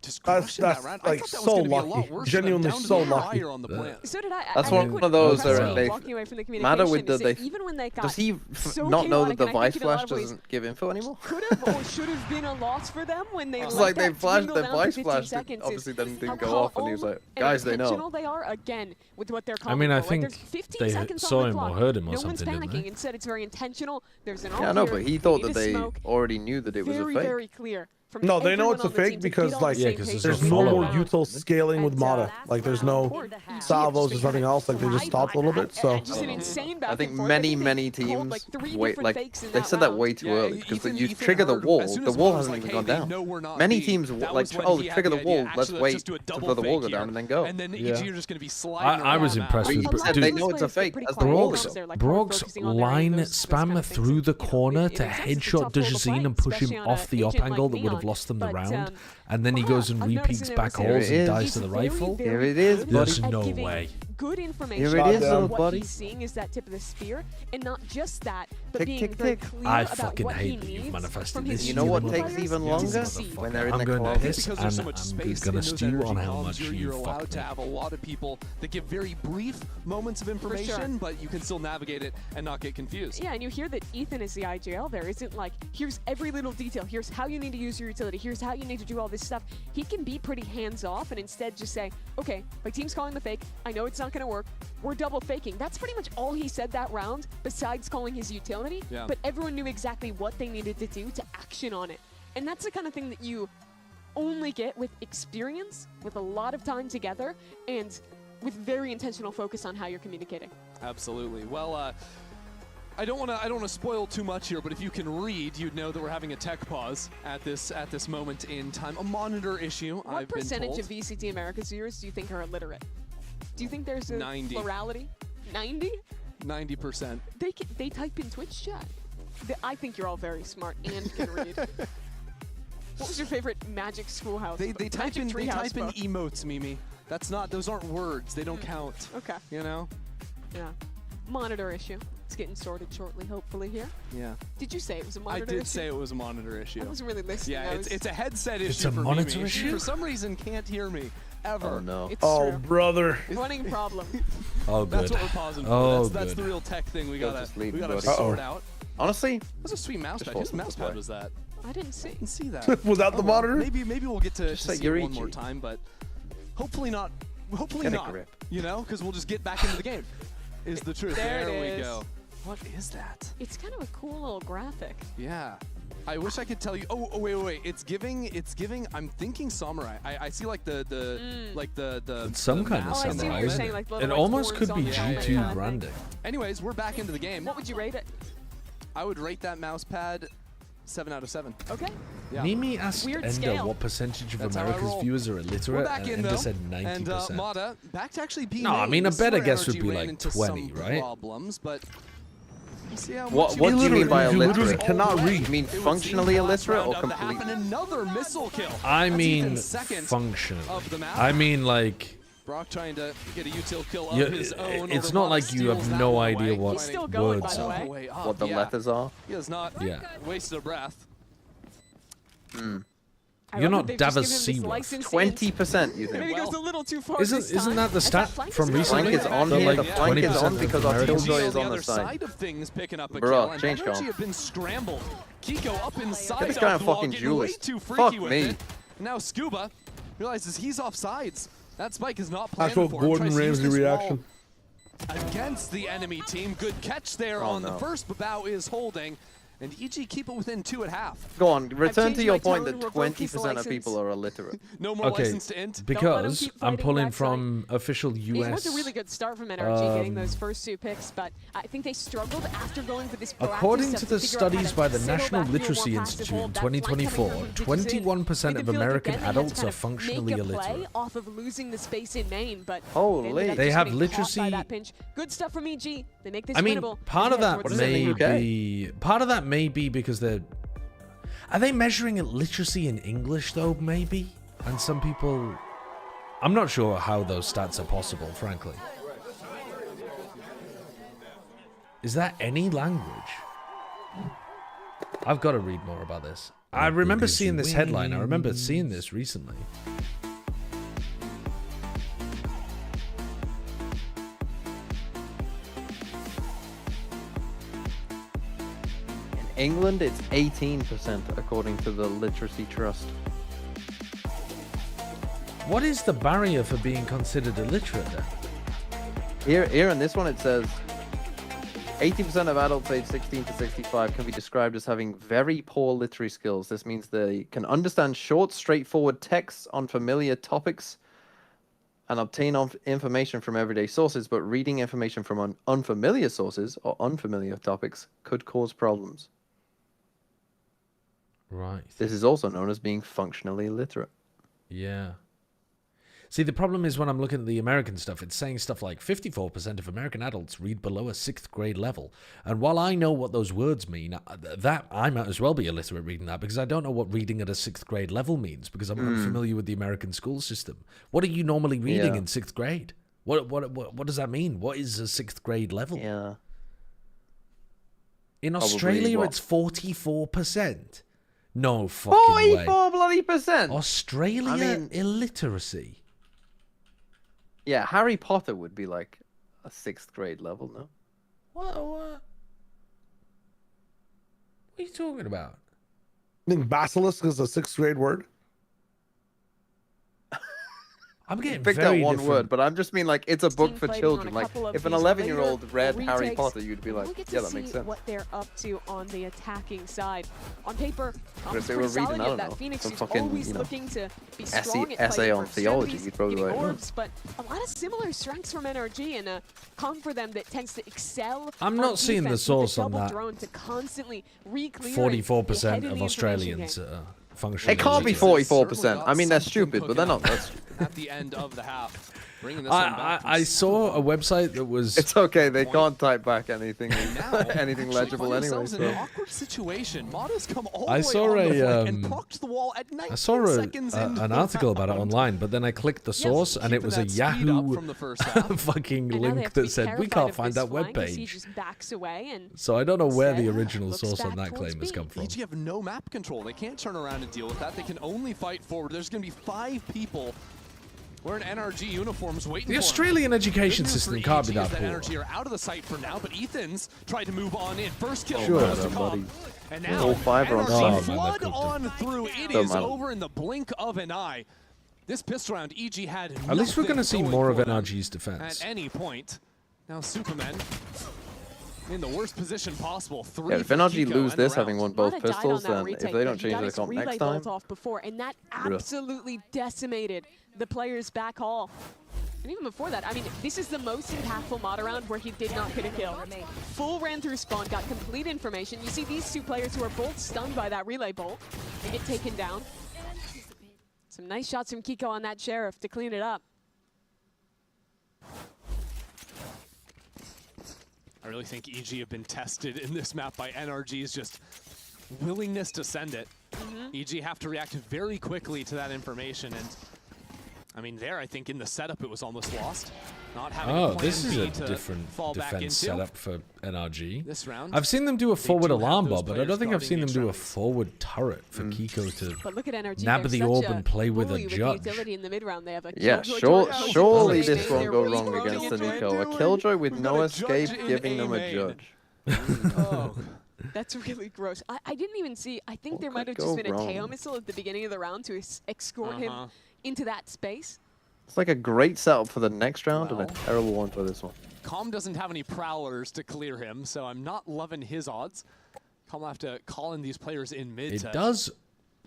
Just That's crushing that round. I like thought that was so gonna be a lot lucky. worse for them, Genuinely down to so the lucky. wire on the plant. So did I. That's I think one what of those I'm where they walking away from the matter communication with is the that even when they got does he so not know that chaotic, the and I Vice think in a lot Flash of ways doesn't give info anymore? could have or should have been a loss for them when they It's let like they that flashed dwindle the down to Vice 15 Flash seconds obviously is then how didn't go off and he was calm like, and guys, they intentional know. they are again with what they're I calling mean, I for. think Like, there's 15 they seconds saw on the him or clock. heard him or no one's something, didn't panicking. they? Instead, it's very intentional. There's an Yeah, I know, here. but he thought We that need to they smoke. already knew that it was a fake. Very clear. From No, they know everyone it's a on the team fake to because get on like the same 'cause page there's there's from no all more around. util scaling with Mata. Like there's no salvos, there's nothing else. Like they just stopped a little bit. So Just an insane back I think and forth. many they teams called, like, 3 wait, different like fakes in they that said that round. way too early because Ethan you trigger the heard, wall. as soon The as wall Mo was hasn't like, even hey, gone they down. know we're not Many B, teams that like, was when oh, he had trigger the the wall. idea, Let's actually, wait just do a for double the wall fake go down here. and then go. And then Yeah. EG are just going to be sliding I was around impressed But with you Bro- said dude, they know it's a fake as the wall goes. Brog's line spam through the corner to headshot Digicine and push him off the up angle that would have have lost them the But, round, and then he goes and I've noticed repeats in back there holes was- and dies He's to the very, rifle. very Here it is, good There's at no giving way. Good information Here it is, about little what buddy. he's seeing is that tip of the spear, and not just that, but Tick, being tick, very tick. clear I about fucking what he hate that you've needs manifested from this. his You know what stupid takes players even to longer? succeed. When they're in I'm the going to closet. piss, Because and there's so much I'm space going in to those stew energy on how columns, much you're you allowed fucked to me. have a lot of people that give very brief moments of information, but you can still navigate it and not get confused. Yeah, and you hear that Ethan is the IGL there. Isn't like, here's every little detail. Here's how you need to use your utility. Here's how you need to do all this stuff. He can be pretty hands-off and instead just say, okay, my team's calling the fake. I know it's not going to work. We're double faking. That's pretty much all he said that round, besides calling his utility. Yeah. But everyone knew exactly what they needed to do to action on it. And that's the kind of thing that you only get with experience, with a lot of time together, and with very intentional focus on how you're communicating. Absolutely. Well, I don't want to spoil too much here, but if you can read, you'd know that we're having a tech pause at this moment in time. A monitor issue. What I've been percentage told. of VCT Americas viewers do you think are illiterate? Do you think there's a 90. plurality? 90? 90%. They type in Twitch chat. I think you're all very smart and can read. What was your favorite Magic Schoolhouse? They type in book? emotes, Mimi. Those aren't words. They don't count. Okay. You know? Yeah. Monitor issue. It's getting sorted shortly, hopefully here. Yeah. Did you say it was a monitor I did issue? say it was a monitor issue. I wasn't really listening. Yeah, it's a headset issue It's a for monitor Mimi. issue? She, for some reason, can't hear me. Ever. Oh, no. It's Oh, true. brother. Running problem. Oh, good. That's what we're pausing for. Oh, That's good. the real tech thing we Go gotta to sleep, we gotta buddy. sort out. Honestly, That's a sweet mouse Just pad. Whose fall mouse this way. pad was that? I didn't see. Didn't see that. Without the Oh, well, monitor? maybe we'll get to, Just to like see your it one EG. more time, but hopefully not. Hopefully Get a not. grip. You know, because we'll just get back into the game. Is the truth. There it we is. go. What is that? It's kind of a cool little graphic. Yeah. I wish I could tell you. Oh, wait. It's giving. I'm thinking samurai. I see like the It's some kind of Oh, I see what samurai, you're isn't saying, it? like the It little almost horns could on be the helmet G2 kind of thing. branding. Anyways, we're back into the game. What would you rate it? I would rate that mouse pad 7 out of 7. Okay. Yeah. Mimi asked Weird Ender scale. what percentage of That's how I America's roll. viewers are We're illiterate, back and in Ender though. said And 90%. Mata back to actually being. No, I mean, a This is better where guess would NRG be ran like into 20, some right? Problems, but we'll see how what much do you mean by You literally illiterate? cannot read. You mean It would functionally seem the last illiterate round or of the half, complete? and another missile kill. I That's mean, Ethan's second functional. of the map. I mean, like, Brock trying to get a util kill of you, his own. it's over not Mata like you steals have that no one idea away. what He's still going, words by the are. way. What the letters are? He has not Yeah. wasted a breath. I You're love not that they've just Davos given him this Seaworth. license to 20%, you Maybe think? it goes a little too far this Isn't time. that the As stat flank from is going recently? Flank is on That, here. like, The flank is 20% on of because our Americans- killjoy is the on other the side. side of things picking up a Bruh, kill, and change NRG call. have been scrambled. Kiko up inside Get this of guy on the wall, fucking getting way Julius. too Fuck freaky with me. it. Now Scuba realizes he's off sides. That spike is not planned Actual for him. Gordon Tries to use Ramsay this wall reaction. against the enemy team. Good catch there Oh, on the no. first, but Bao is holding. And EG keep it within 2 at half. Go on, return changed to your my point tone that and revoked his 20% of license. people are illiterate. No more Okay, license to int. because keep I'm fighting pulling backside. from official It US. was a really good start from NRG getting those first 2 picks, but I think they struggled after going for this proactive According step to the figure out how studies to by the settle National back into a Literacy more passive Institute in hold. That flank coming 2024, from Digits in 21% made of them feel like American again they had to adults kind are of functionally make a play illiterate. off of losing the space in main, but Holy. ended up They just have getting caught by literacy- that pinch. Good stuff from EG. They make this I mean, winnable. part of and head that towards What is it in may the UK? be because they're. Are they measuring literacy in English though? Maybe, and some people. I'm not sure how those stats are possible, frankly. Is that any language? I've got to read more about this. I remember seeing this headline. I remember seeing this recently. In England, it's 18% according to the Literacy Trust. What is the barrier for being considered illiterate then? Here in this one, it says 80% of adults aged 16 to 65 can be described as having very poor literary skills. This means they can understand short, straightforward texts on familiar topics and obtain information from everyday sources, but reading information from unfamiliar sources or unfamiliar topics could cause problems. Right. This is also known as being functionally illiterate. Yeah. See, the problem is when I'm looking at the American stuff, it's saying stuff like 54% of American adults read below a 6th grade level. And while I know what those words mean, that I might as well be illiterate reading that, because I don't know what reading at a 6th grade level means, because I'm unfamiliar with the American school system. What are you normally reading in 6th grade? What does that mean? What is a 6th grade level? Yeah. In Australia, it's 44%. No fucking way. 44 bloody percent. Australia illiteracy. Yeah, Harry Potter would be like a 6th grade level, no? What are you talking about? I think basilisk is a 6th grade word. I'm getting picked very out one different. word, but I'm just mean like it's a book for children. Like if an 11-year-old read Harry Potter, you'd be like, yeah, that makes sense. What they're up to on the attacking side. On paper, But if they were reading, I don't know, Phoenix some is fucking, always you know, looking to be strong at essay on fighting theology, for you'd probably getting like, orbs, but a lot of similar strengths from NRG and a comp for them that tends to excel. I'm not on seeing the defense source with on double that. drone to constantly re-clear 44% of Australians function. It can't be 44%. I mean, they're stupid, but they're not that stupid. At the end of the half. Bringing this one back. I saw a website that was... It's okay, they can't type back anything anything legible anyway. In an awkward situation. Mada's come all I the saw way on the a flank and procced the wall at 19 I saw seconds into an the article about it round. online, but then I clicked the source and it was a keeping that speed Yahoo up from the first half. fucking And now they link have to that be said we terrified can't of find this that flank as he webpage. just backs away and So I don't know where the instead original looks source back on that towards claim has B. come from. EG have no map control. They can't turn around and deal with that. They can only fight forward. There's going to be 5 people wearing NRG uniforms waiting The for Australian them. education Good news system for can't be EG that is that poor. NRG are out of the sight for now, but Ethan's tried to move on in. First kill Sure, goes to buddy. Cobb. And now All 5 are on NRG top. flood on through. It Don't is matter. over in the blink of an eye. This pistol round, EG had At least we're going to see more of NRG's at defense. any point. Now Superman in the worst position possible. 3 Yeah, if for NRG Kiko lose and the this, round. having won both Mada died on pistols, that then if retake, they but don't he change got their his comp relay next bolt time, off before, and that Bruh. absolutely decimated the players back hall. And even before that, I mean, this is the most impactful Mada round where he did not get a kill. Full ran through spawn, got complete information. You see these 2 players who are both stunned by that relay bolt. They get taken down. Some nice shots from Kiko on that Sheriff to clean it up. I really think EG have been tested in this map by NRG's just willingness to send it. EG have to react very quickly to that information, and I mean, there, I think in the setup it was almost lost. Not having a plan this is B a to different fall back defense into. setup for NRG. This round, I've seen them do a forward do have alarm those bomb, but I don't players think I've seen them guarding do a each forward turret for Kiko to But look at NRG. nab they're the such orb a and play with a bully judge. utility in the mid round. They have a yeah, Killjoy turret. surely They this made won't their go really wrong strong against Killjoy. Nico. A Killjoy with We've no got a escape, judge in giving them a A-main. judge. Oh, that's really gross. I didn't even see. I think there might have just go been a wrong? KO missile at the beginning of the round to escort him into that space. It's like a great setup for the next round and a terrible one for this one. Calm doesn't have any prowlers to clear him, so I'm not loving his odds. Calm will have to call in these players in mid It to does.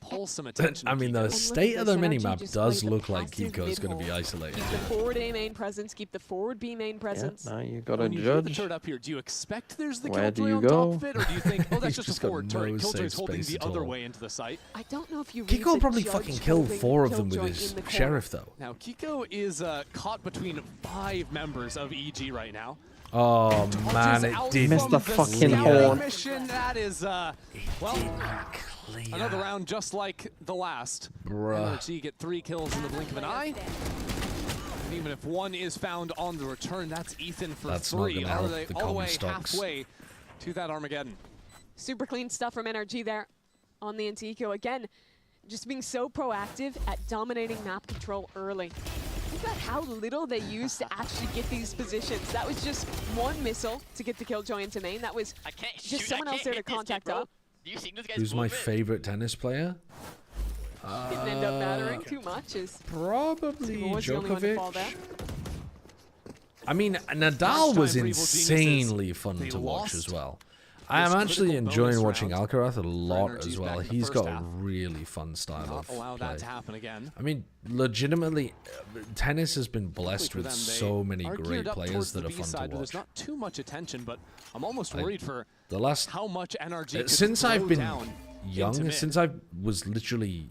pull some attention. I to mean, Kiko. the state of the NRG minimap just does play the look like passive Kiko's going to be mid-hole. isolated. Keep the forward A main presence. Keep the forward B main presence. Now you got a When you hear the judge. turret up here, do you expect there's the Where do Killjoy you on go? top of it, or do you think, oh, that's He's just a just got forward no turret? Killjoy's safe holding space the at other all. way into the site. I don't know if you. Kiko will probably fucking kill 4 of them with his Sheriff, though. Now, Kiko is caught between 5 members of EG right now. Oh, man, it did. Missed the fucking scouting horn. mission. That is, well, another round just like the last. Bruh. NRG get 3 kills in the blink of an eye. And even if 1 is found on the return, that's Ethan for That's not 3. gonna Are help they the all the way Comstocks. halfway to that Armageddon? Super clean stuff from NRG there on the Antico. Again, just being so proactive at dominating map control early. Think about how little they used to actually get these positions. That was just 1 missile to get the Killjoy into main. That was just someone else there to contact up. Who's my favorite tennis player? Didn't end up mattering too much. Probably Timo was the only one to fall Djokovic. there. I mean, Nadal was insanely fun to watch as well. I am actually enjoying watching Alcaraz a lot as well. He's got a really fun style of Allow play. that to happen again. I mean, legitimately, tennis has been blessed with so many great players that are fun to watch. There's not too much attention, but I'm almost worried for the last how much NRG could since throw I've been down young, into mid. since I was literally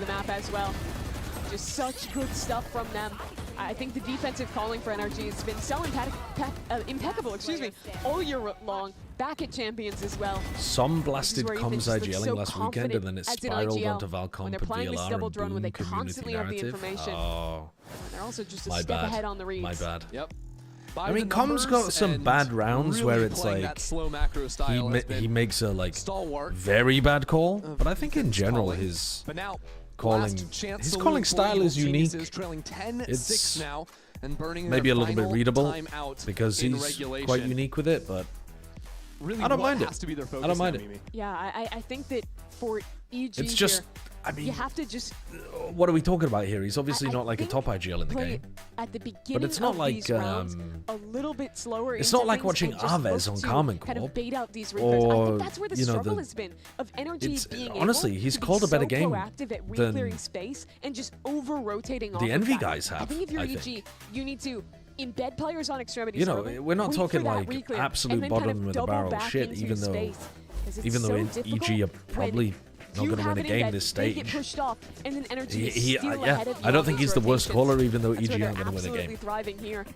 the map as well. Just such good stuff from them. I think the defensive calling for NRG has been so impeccable, all year long. Back at Champions as well. Some blasted comms IGLing last weekend, and then it spiraled onto Valcomp and DLR and Boom community narrative. Oh, they're also just a step ahead on the reads. My bad. Yep. I mean, Com's got some bad rounds where it's like he makes a very bad call, but I think in general his calling style is unique. It's maybe a little bit readable because he's quite unique with it, but I don't mind it. I don't mind it. Yeah, I think that for EG it's just, I mean, you have to just. What are we talking about here? He's obviously not like a top IGL in the game. At the beginning but it's not like rounds, a little bit slower. It's not like watching Aves on Carmen Corp. Kind of bait out these replays. I think that's where the struggle has been of NRG being honestly, he's called a better game than space and just over rotating. The Envy guys have. I think if you're EG, you need to embed players on extremities. You know, we're not talking like absolute bottom of the barrel shit, even though EG are probably not going to win a game this stage. I don't think he's the worst caller, even though EG aren't going to win a game. Thriving here.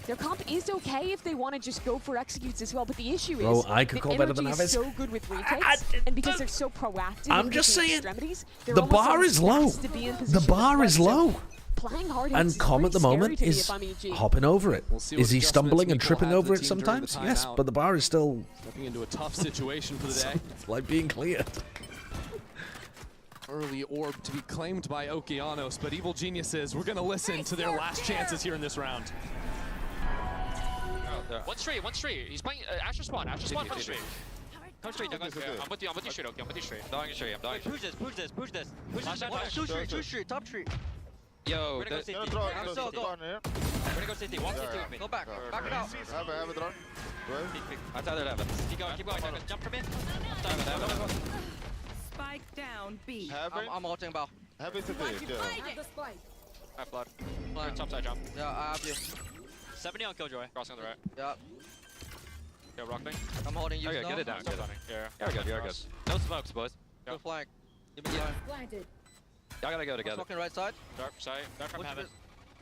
Their comp is okay if they want to just go for executes as well, but the issue Bro, is I could call better than Aves. Aves. So good with retakes, and because they're so proactive. I'm just saying, the bar is low. The bar is low. And Com at the moment is hopping over it. Is he stumbling and tripping over it sometimes? Yes, but the bar is still stepping into a tough situation for the day. It's like being cleared. Early orb to be claimed by Okeanos, but Evil Geniuses, we're going to listen to their last chances here in this round. One straight. He's playing Asher spawn for the straight. Come straight, I'm with you straight, okay, I'm with you straight. I'm dying. Push this. Two straight, top tree. Yo, we're gonna go city. I'm still go. We're gonna go city. Walk city with me. Go back. Back it out. Have it run. I thought I'd have it. Keep going. Jump from in. I'm starting with Evan. Spike down, B. I'm ulting bow. Have it city. I have flood. Top side jump. Yeah, I have you. 70 on Killjoy. Crossing on the right. Yeah. Go rock thing. I'm holding you. Okay, get it down. Yeah, you're good. No smokes, boys. Go flank. Give me time. Blinded. Y'all gotta go together. Walking right side. Dark side. Dark from heaven.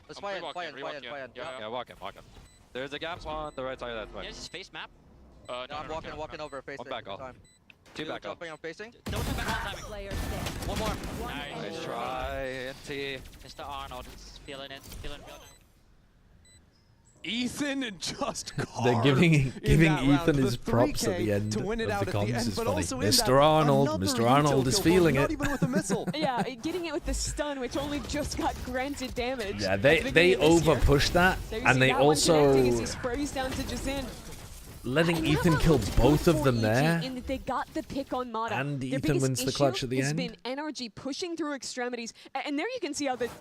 Let's fly in. Yeah, walk in. There's a gap on the right side of that way. Yeah, just face map. No, I'm walking over face. One back off. Two back off. I'm facing. Don't come back on timing. Player dead. One more. Nice try. NT. Mr. Arnold is feeling it. Ethan just they're giving Ethan his props at the end of the comms is funny. Mr. Arnold is feeling it. Even with a missile. Yeah, getting it with the stun, which only just got granted damage. Yeah, they over pushed that, and they also letting Ethan kill both of them there. They got the pick on Mata. And Ethan wins the clutch at the end. Has been NRG pushing through extremities, and there you can see how the.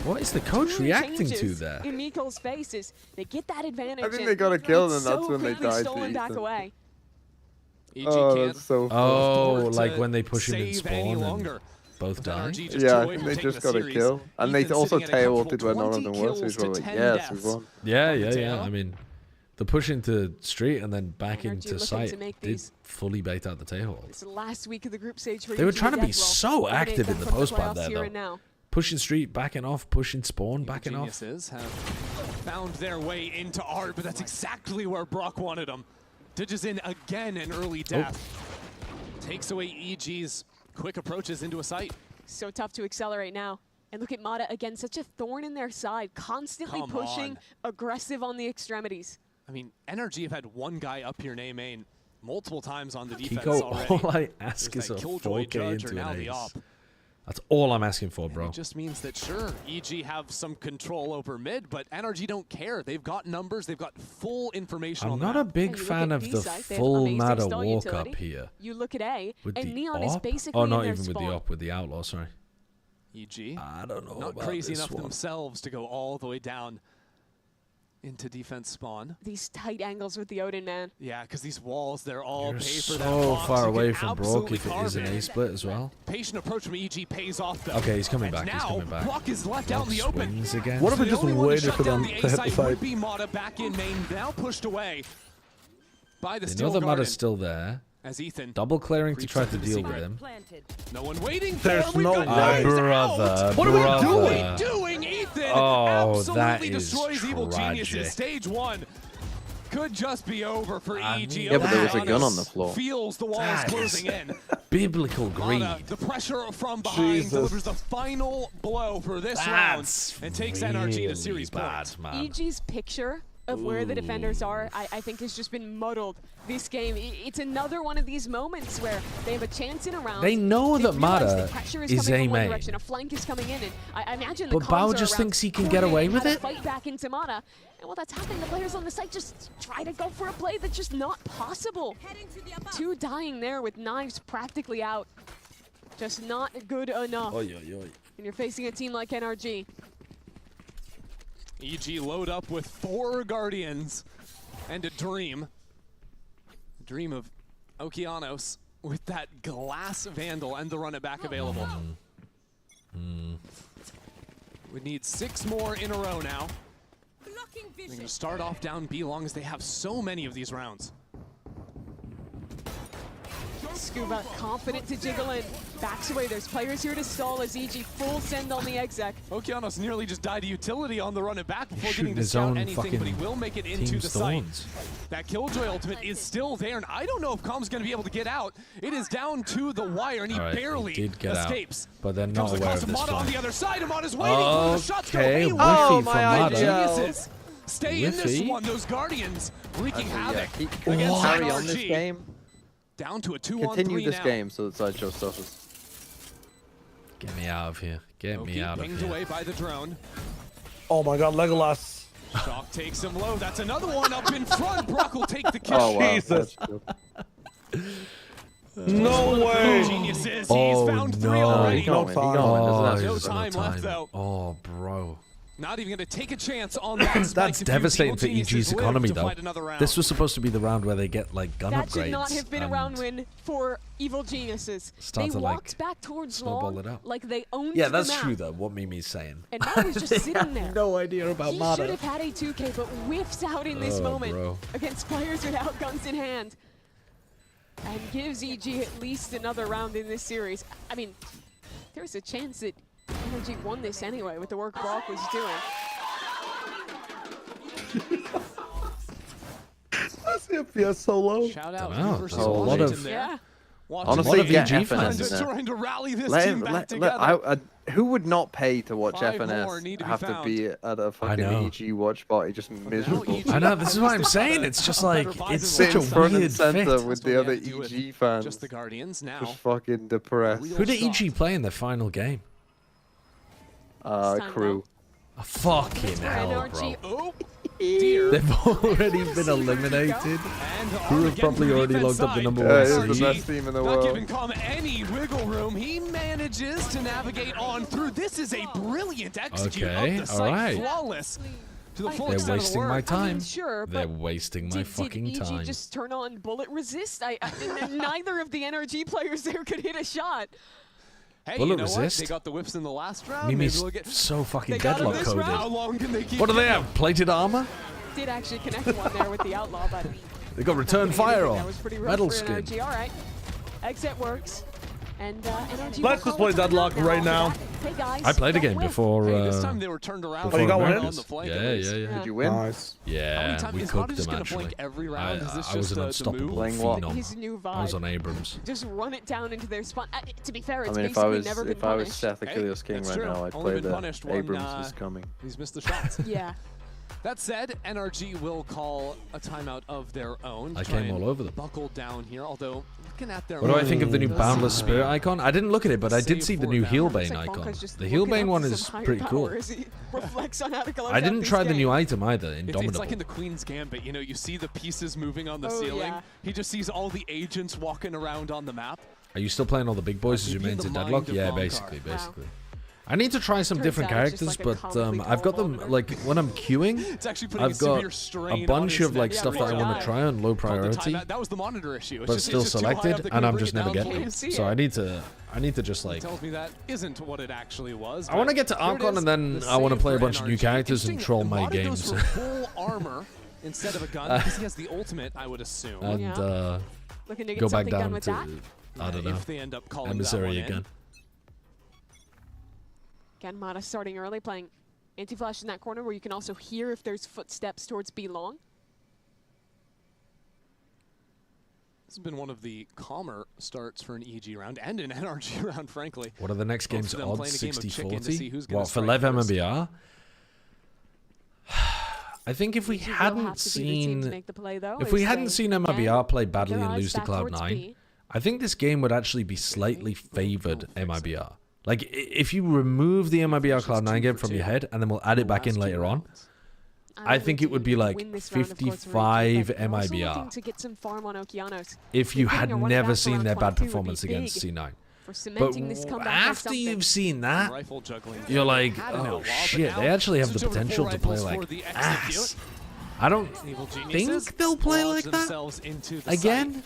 What is the coach reacting to there? In Miko's faces, they get that advantage. I think they got a kill, and that's when they died to Ethan. Back away. Oh, that's so funny. Like when they push him in spawn and both die? Yeah, they just got a kill. And they also tail ulted when none of them were, so he's probably like, yes, we won. Yeah. I mean, the push into street and then back into site did fully bait out the tail. It's the last week of the group stage for They were trying to be so active in the post-ban there, though. Pushing street, backing off, pushing spawn, backing off. Geniuses have found their way into art, but that's exactly where Brock wanted them. Ditches in again an early death. Takes away EG's quick approaches into a site. So tough to accelerate now. And look at Mata again, such a thorn in their side, constantly pushing, aggressive on the extremities. I mean, NRG have had one guy up here named main multiple times on the defense Kiko, already. all I ask is a 4K into an ace. That's all I'm asking for, bro. And it just means that, sure, EG have some control over mid, but NRG don't care. They've got numbers. They've got full information on the map. I'm not a big fan of the full Mata walk up here. You look at A, with and the Neon op? is basically Oh, not in even their with the spawn. op, with the outlaw, sorry. EG, I don't know not about crazy this enough one. themselves to go all the way down into defense spawn. These tight angles with the Odin, man. Yeah, because these walls, they're all You're pay for that so box. far You away can from Brock absolutely if it carve is an it. A split as well. Patient approach from EG pays off, though. Okay, he's coming And back. He's coming back. Brock is left out in the open. Swings again. What if we The just only one to waited shut for down them the to A hit the site site? would be Mata back in main, now pushed away by the They Steel know the Garden. Mata's still there. As Ethan double clearing to try to deal with him. No one waiting. There's no way. Brother, what are we doing? Ethan absolutely destroys Evil Geniuses. Stage 1 could just be over for EG. Yeah, but there was a gun on the floor. Feels the walls closing in. Biblical greed. The pressure from behind delivers the final blow for this round and takes NRG to series points. EG's picture of where the defenders are, I think, has just been muddled this game. It's another one of these moments where they have a chance in a round. They know that Mata is a main. A flank is coming in, and I imagine but Bao just thinks he can get away with it. Fight back into Mata, and while that's happening, the players on the site just try to go for a play that's just not possible. Two dying there with knives practically out, just not good enough. Oy, oy, oy. And you're facing a team like NRG. EG load up with 4 Guardians and a dream. A dream of Okeanos with that glass Vandal and the run it back available. We need 6 more in a row now. They're going to start off down B long as they have so many of these rounds. Scuba confident to jiggle in, backs away. There's players here to stall as EG full send on the exec. Okeanos nearly just died to utility on the run it back before getting to scout anything, but he will make it into the site. That Killjoy ultimate is still there, and I don't know if Com's going to be able to get out. It is down to the wire, and he barely escapes. But they're not aware of this on the other side, and Mata's waiting for the shots to go. Oh, my Geniuses stay in this one. Those Guardians wreaking havoc against carry on this NRG. game. Down to a 2-on-3 now. Continue this game so that Sideshow suffers. Get me out of here. Get me out of here. Pinged away by the drone. Oh my God, Legolas. Shock takes him low. That's another one up in front. Brock will take the kill. Oh, wow. Jesus. No way. Geniuses. He's found 3 already. No time. No time left though. Oh, bro. Not even going to take a chance on that. That's devastating for EG's economy, though. This was supposed to be the round where they get, like, gun upgrades. That should not have been a round win for Evil Geniuses. They walked back towards long like they owned the map. Yeah, that's true, though, what Mimi's saying. And now he's just sitting there. No idea about Mata. He should have had a 2K, but whiffs out in this moment against players without guns in hand. And gives EG at least another round in this series. I mean, there's a chance that NRG won this anyway with the work Brock was doing. That's the FPS so low. Shout out. There's a lot of honestly, get FNS just in there. trying to rally this team back together. Who would not pay to watch 5 FNS more need to be have to found. be at a fucking EG watch party just miserable? I know, this is what I'm saying. It's just like, it's such a front weird and center fit. with the other EG fans. Just the Guardians now. Just fucking depressed. Who did EG play in their final game? Crew. Fucking hell, bro. Oh, dear. They've already been eliminated. Crew have probably already logged up the number 1 it's the seed. best team in the Not world. giving Com any wiggle room. He manages to navigate on through. This is a brilliant execute of the site. Flawless. To the full They're extent wasting of the my work. time. I mean, sure, They're but wasting my fucking did time. EG just turn on bullet resist? Neither of the NRG players there could hit a shot. Hey, Bullet you know resist? what? They got the whips in the last round. Mimi's Maybe we'll get... so fucking They got him deadlock this coded. round. How long can they keep What do they going? have? Plated armor? Did actually connect one there with the outlaw, but They got return fire on. that was pretty rough Metal for skin. NRG. All right, exit works. And NRG Let's just play Deadlock right now. Hey guys, I played a game don't win. before. Hey, this time they were turned around. before you got one? Americas. On the flank Yeah. Did you win? Nice. How many Yeah, times we is cooked Mata just them gonna actually. blink every round? Is this I was just an the unstoppable Playing what? phenom. His new vibe. I was on Abrams. Just run it down into their spot. To be fair, I it's mean, if basically never been I was punished. Seth Achilles King that's right true. now, I'd Only play been the punished when, Abrams is coming. He's missed the shots. Yeah. That said, NRG will call a timeout of their own. I Try came and all over them. Buckle down here, although looking at their What do I think of the new Boundless Spirit icon? I didn't look at it, but I did Save see the for new now. Healbane Like icon. Bonka's just The looking Healbane up one to is some higher pretty cool. power as he reflects on how to close I out didn't this try the game. new item either, It's Indomitable. like in the Queen's Gambit, you know, you see the pieces moving on the Oh, ceiling. yeah. He just sees all the agents walking around on the map. Are you still playing all the big boys as He your be mains the in mind Deadlock? of Yeah, Bonkar. basically. Wow. I need to try some Turns different out it's just characters, like a but comically I've got them, cold like, when I'm queuing, It's actually putting I've got severe strain a bunch on of, his like, neck. stuff that I want to try on low priority, That was the monitor issue. It's but just, still it's just too high up, selected, they and couldn't I'm bring just it never down getting for them. you. So I need to just, like... Tells me that isn't what it actually was. I want to get to Archon, and then I want to play a bunch of new characters and troll my Mata goes games. for full armor instead of a gun because he has the ultimate, I would assume. And, Looking to get go back something done down with to, that. I don't know, If they end up calling emissary that one again. Again, Mata starting early, playing anti-flash in that corner where you can also hear if there's footsteps towards B long. This has been one of the calmer starts for an EG round and an NRG round, frankly. What are the next Both games? of them Odds playing a game of chicken to see 60-40? who's gonna Well, for strike Lev first. MMBR? I think if we EG will hadn't have to be the team to seen... make the play, though, If as we hadn't they, seen again, MIBR play keep badly their and eyes lose to back towards Cloud9, B. I think this game would actually be slightly favored MIBR. Like, if you remove the MIBR Cloud9 game from your head, and then we'll add it back in later on, I think it would be like 55 MIBR. To get some farm on Okeanos. If you They're had getting a running never back seen around their bad 22 would be performance against big C9. for But cementing this comeback as after something. you've seen that, Rifle juggling. you're like, Had an oh outlaw, shit, but they now actually have the switch over to potential four to play rifles like for the ass. execute. I don't Evil Geniuses think they'll play lodge like that themselves into the again. site.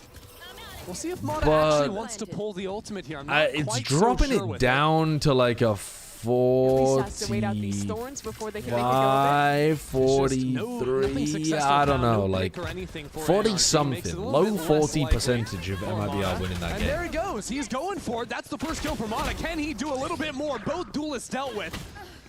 We'll see if Mata But actually wants to pull the ultimate here. I'm not It's quite so dropping sure it with down to like a 45, 43, I don't know, like 40 something, low 40 percentage of MIBR winning that And game. there he goes. He's going for it. That's the first kill for Mata. Can he do a little bit more? Both duelists dealt with.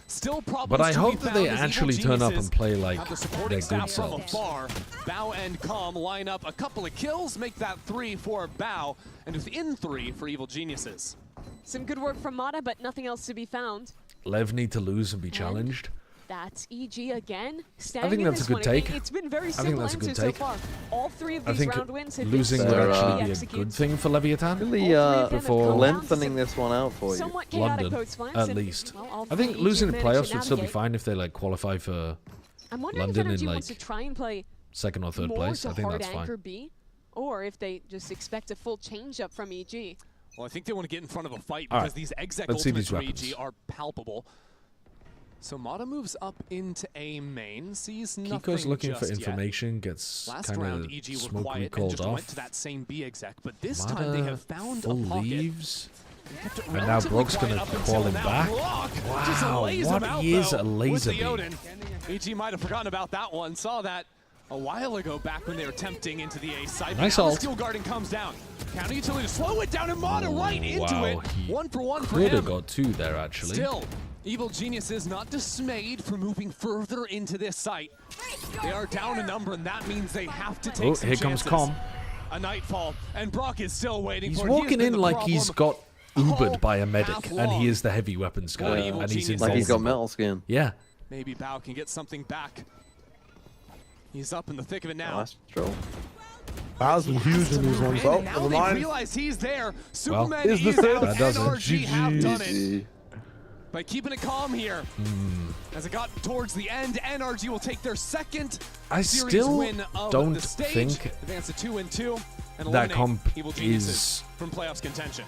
Still problems But I to be hope that they found as actually Evil turn up Geniuses and play like have the supporting their staff good from selves. afar. Bao and Calm line up a couple of kills, make that 3 for Bao, and within 3 for Evil Geniuses. Some good work from Mata, but nothing else to be found. Lev need to lose and be challenged. That's EG again. I think that's a good take. It's been very I think simple that's a good answers so take. far. All 3 of I these think round wins have losing been would so actually be a executed. good thing for Leviathan. Really before lengthening this one out for you. Somewhat chaotic London, codes flanks, at and, least. well, all I think three losing the EG managed playoffs to would still be navigate. fine if they like qualify for I'm wondering London if NRG in wants to like try and play second or third more place. to I think hard that's anchor fine. B, or if they just expect a full change-up from EG. Well, I think they want to get in front of a fight All because right. these exec Let's see ultimates these for weapons. EG are palpable. So Mata moves up into A main, sees nothing Kiko's looking for just yet. information, gets Last kind round, of EG were smoke quiet and recalled just went off. to that same B exec, but this time they Mata have found full a pocket. leaves. Kept it And now relatively Brock's quiet gonna up until call him now. back. Brock just Wow, lays what him out, is though, a laser with the beam? Odin. EG might have forgotten about that one. Saw that a while ago back when they were tempting into the A side. Nice Now the ult. Steel Guardian comes down. Counter utility to slow it down, and Mata right into Wow, it. he 1 for 1 for could him. have got 2 there actually. Still, Evil Genius is not dismayed for moving further into this site. They are down a number, and that means they have to take Oh, some here comes chances. Com. A nightfall, and Brock is still waiting He's for it. He has walking been in the like he's got problem Ubered by a half medic, and long. he is the heavy weapons guy, What Evil and he's Genius Like he's got invulnerable. metal skin. Yeah. Maybe Bao can get something back. He's up in the thick of it now. Oh, that's true. Bao's been huge in these ones. Oh, And now never they mind. realize he's there. Superman is is this it? out. That does it. NRG have done it. GG. By keeping it calm here. As it got towards the end, NRG will take their second I series still win of don't the stage. think Advance to 2-2 and that eliminate comp Evil Geniuses is from playoffs contention.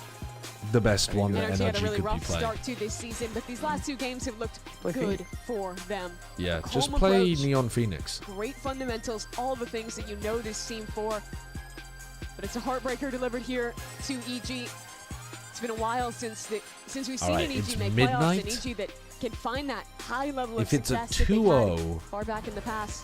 the best one that NRG had a NRG really could be rough playing. start to this season, but these last 2 games have looked good for them. Yeah, A just calm play approach, Neon Phoenix. Great fundamentals, all the things that you know this team for. But it's a heartbreaker delivered here to EG. It's been a while since we've seen Alright, an it's EG make midnight. playoffs, and EG that can find that high level If of it's a success that they've 2-0, had far back in the past.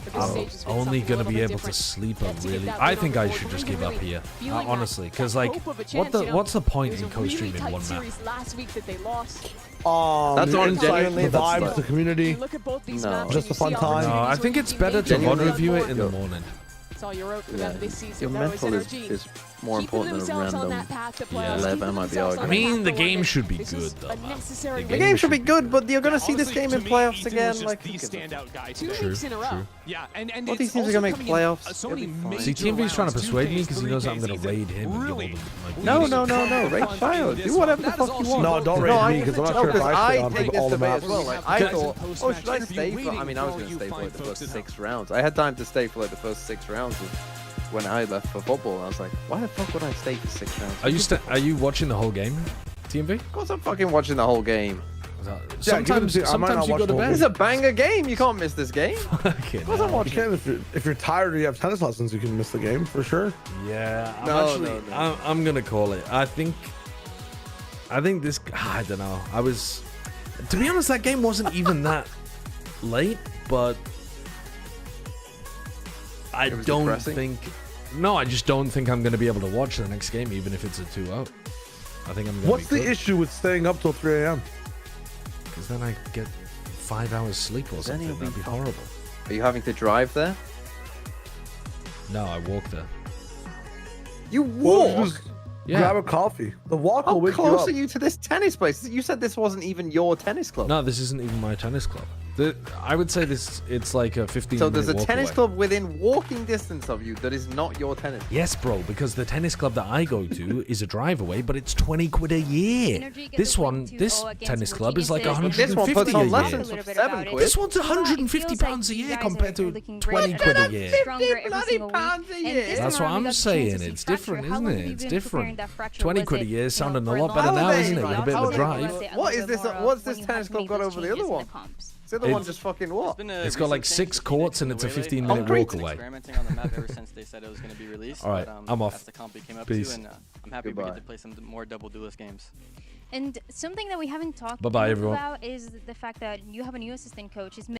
But this I'm stage has been only something a going to little be bit able to different. sleep Yet a to get really... that I win think on I the should board, just really give up here, feeling honestly, that because like, hope of a chance, you know. what's the point It in was a really co-streaming tight one map? series last week that they lost. That's the on insight, genuinely, the that's vibes, like- the community. You look at both these No. maps, Just and a fun you see time. No, I opportunities think where it's you better can to maybe VOD make review that it in the more. morning. That's all you wrote for Yeah. them this season. Your though, is mental NRG is more keeping important than a themselves on random that path to Yeah. playoffs, Lev keeping might be themselves on arguing. I mean, the path game to should be this good, is though, a man. necessary The The win. game should be good, but you're gonna see this Honestly, game to in me, playoffs Ethan again. was just Like, the who gives a standout guy Two today. True, weeks in a row. true. Yeah, and Well, it's these teams are also gonna make coming in, playoffs. so many It'll be fine. major See, TMV's trying to rounds, persuade me 2Ks, because he knows I'm going to 3Ks, raid him and really give all the, like, No, these- no. Raid Fire. Do whatever the fuck you want. No, don't No, raid me because I'm not no, sure if because I stay I on take all this the debate as maps. well. Like, I Guys, thought, in oh, should I post-match stay interview, for? I mean, I was waiting going to for stay you for like fine the folks first at home. 6 rounds. I had time to stay for like the first 6 rounds when I left for football. I was like, why the fuck would I stay for 6 rounds? Are you watching the whole game, TMV? Of course, I'm fucking watching the whole game. Sometimes I might not you watch go to the whole bed. It's a banger game. You can't miss this game. Okay, Of course I'm You watching. can if you're tired or you have tennis lessons, you can miss the game for sure. Yeah, No. I'm gonna call it. I think this. I don't know. To be honest, that game wasn't even that late, but I It was don't depressing. think No, I just don't think I'm going to be able to watch the next game, even if it's a 2-0. I think I'm going to What's the issue with staying up till 3 a.m.? Because then I get 5 hours sleep or something. That'd be horrible. Are you having to drive there? No, I walk there. You walk? Just grab a coffee. The walk will wake you up. How close are you to this tennis place? You said this wasn't even your tennis club. No, this isn't even my tennis club. I would say it's like a 15 So there's a walk tennis away. club within walking distance of you that is not your tennis. Yes, bro, because the tennis club that I go to is a drive away, but it's 20 quid a year. This tennis club is like 150 a year. This one's 150 pounds a year compared to 20 quid a year. That's what I'm saying. It's different, isn't it? It's different. 20 quid a year is sounding a lot better now, isn't it? With a bit of a drive. What is this? What's this tennis club got over the other one? The other one just fucking what? It's got like 6 courts and it's a 15-minute walk away. Experimenting on the map ever since they said it was going to be released. All right, I'm off. That's the comp we came up Peace. to, and I'm happy we get to play some more double duelist games. And something that we haven't talked Bye-bye, everyone. about is the fact that you have a new assistant coach.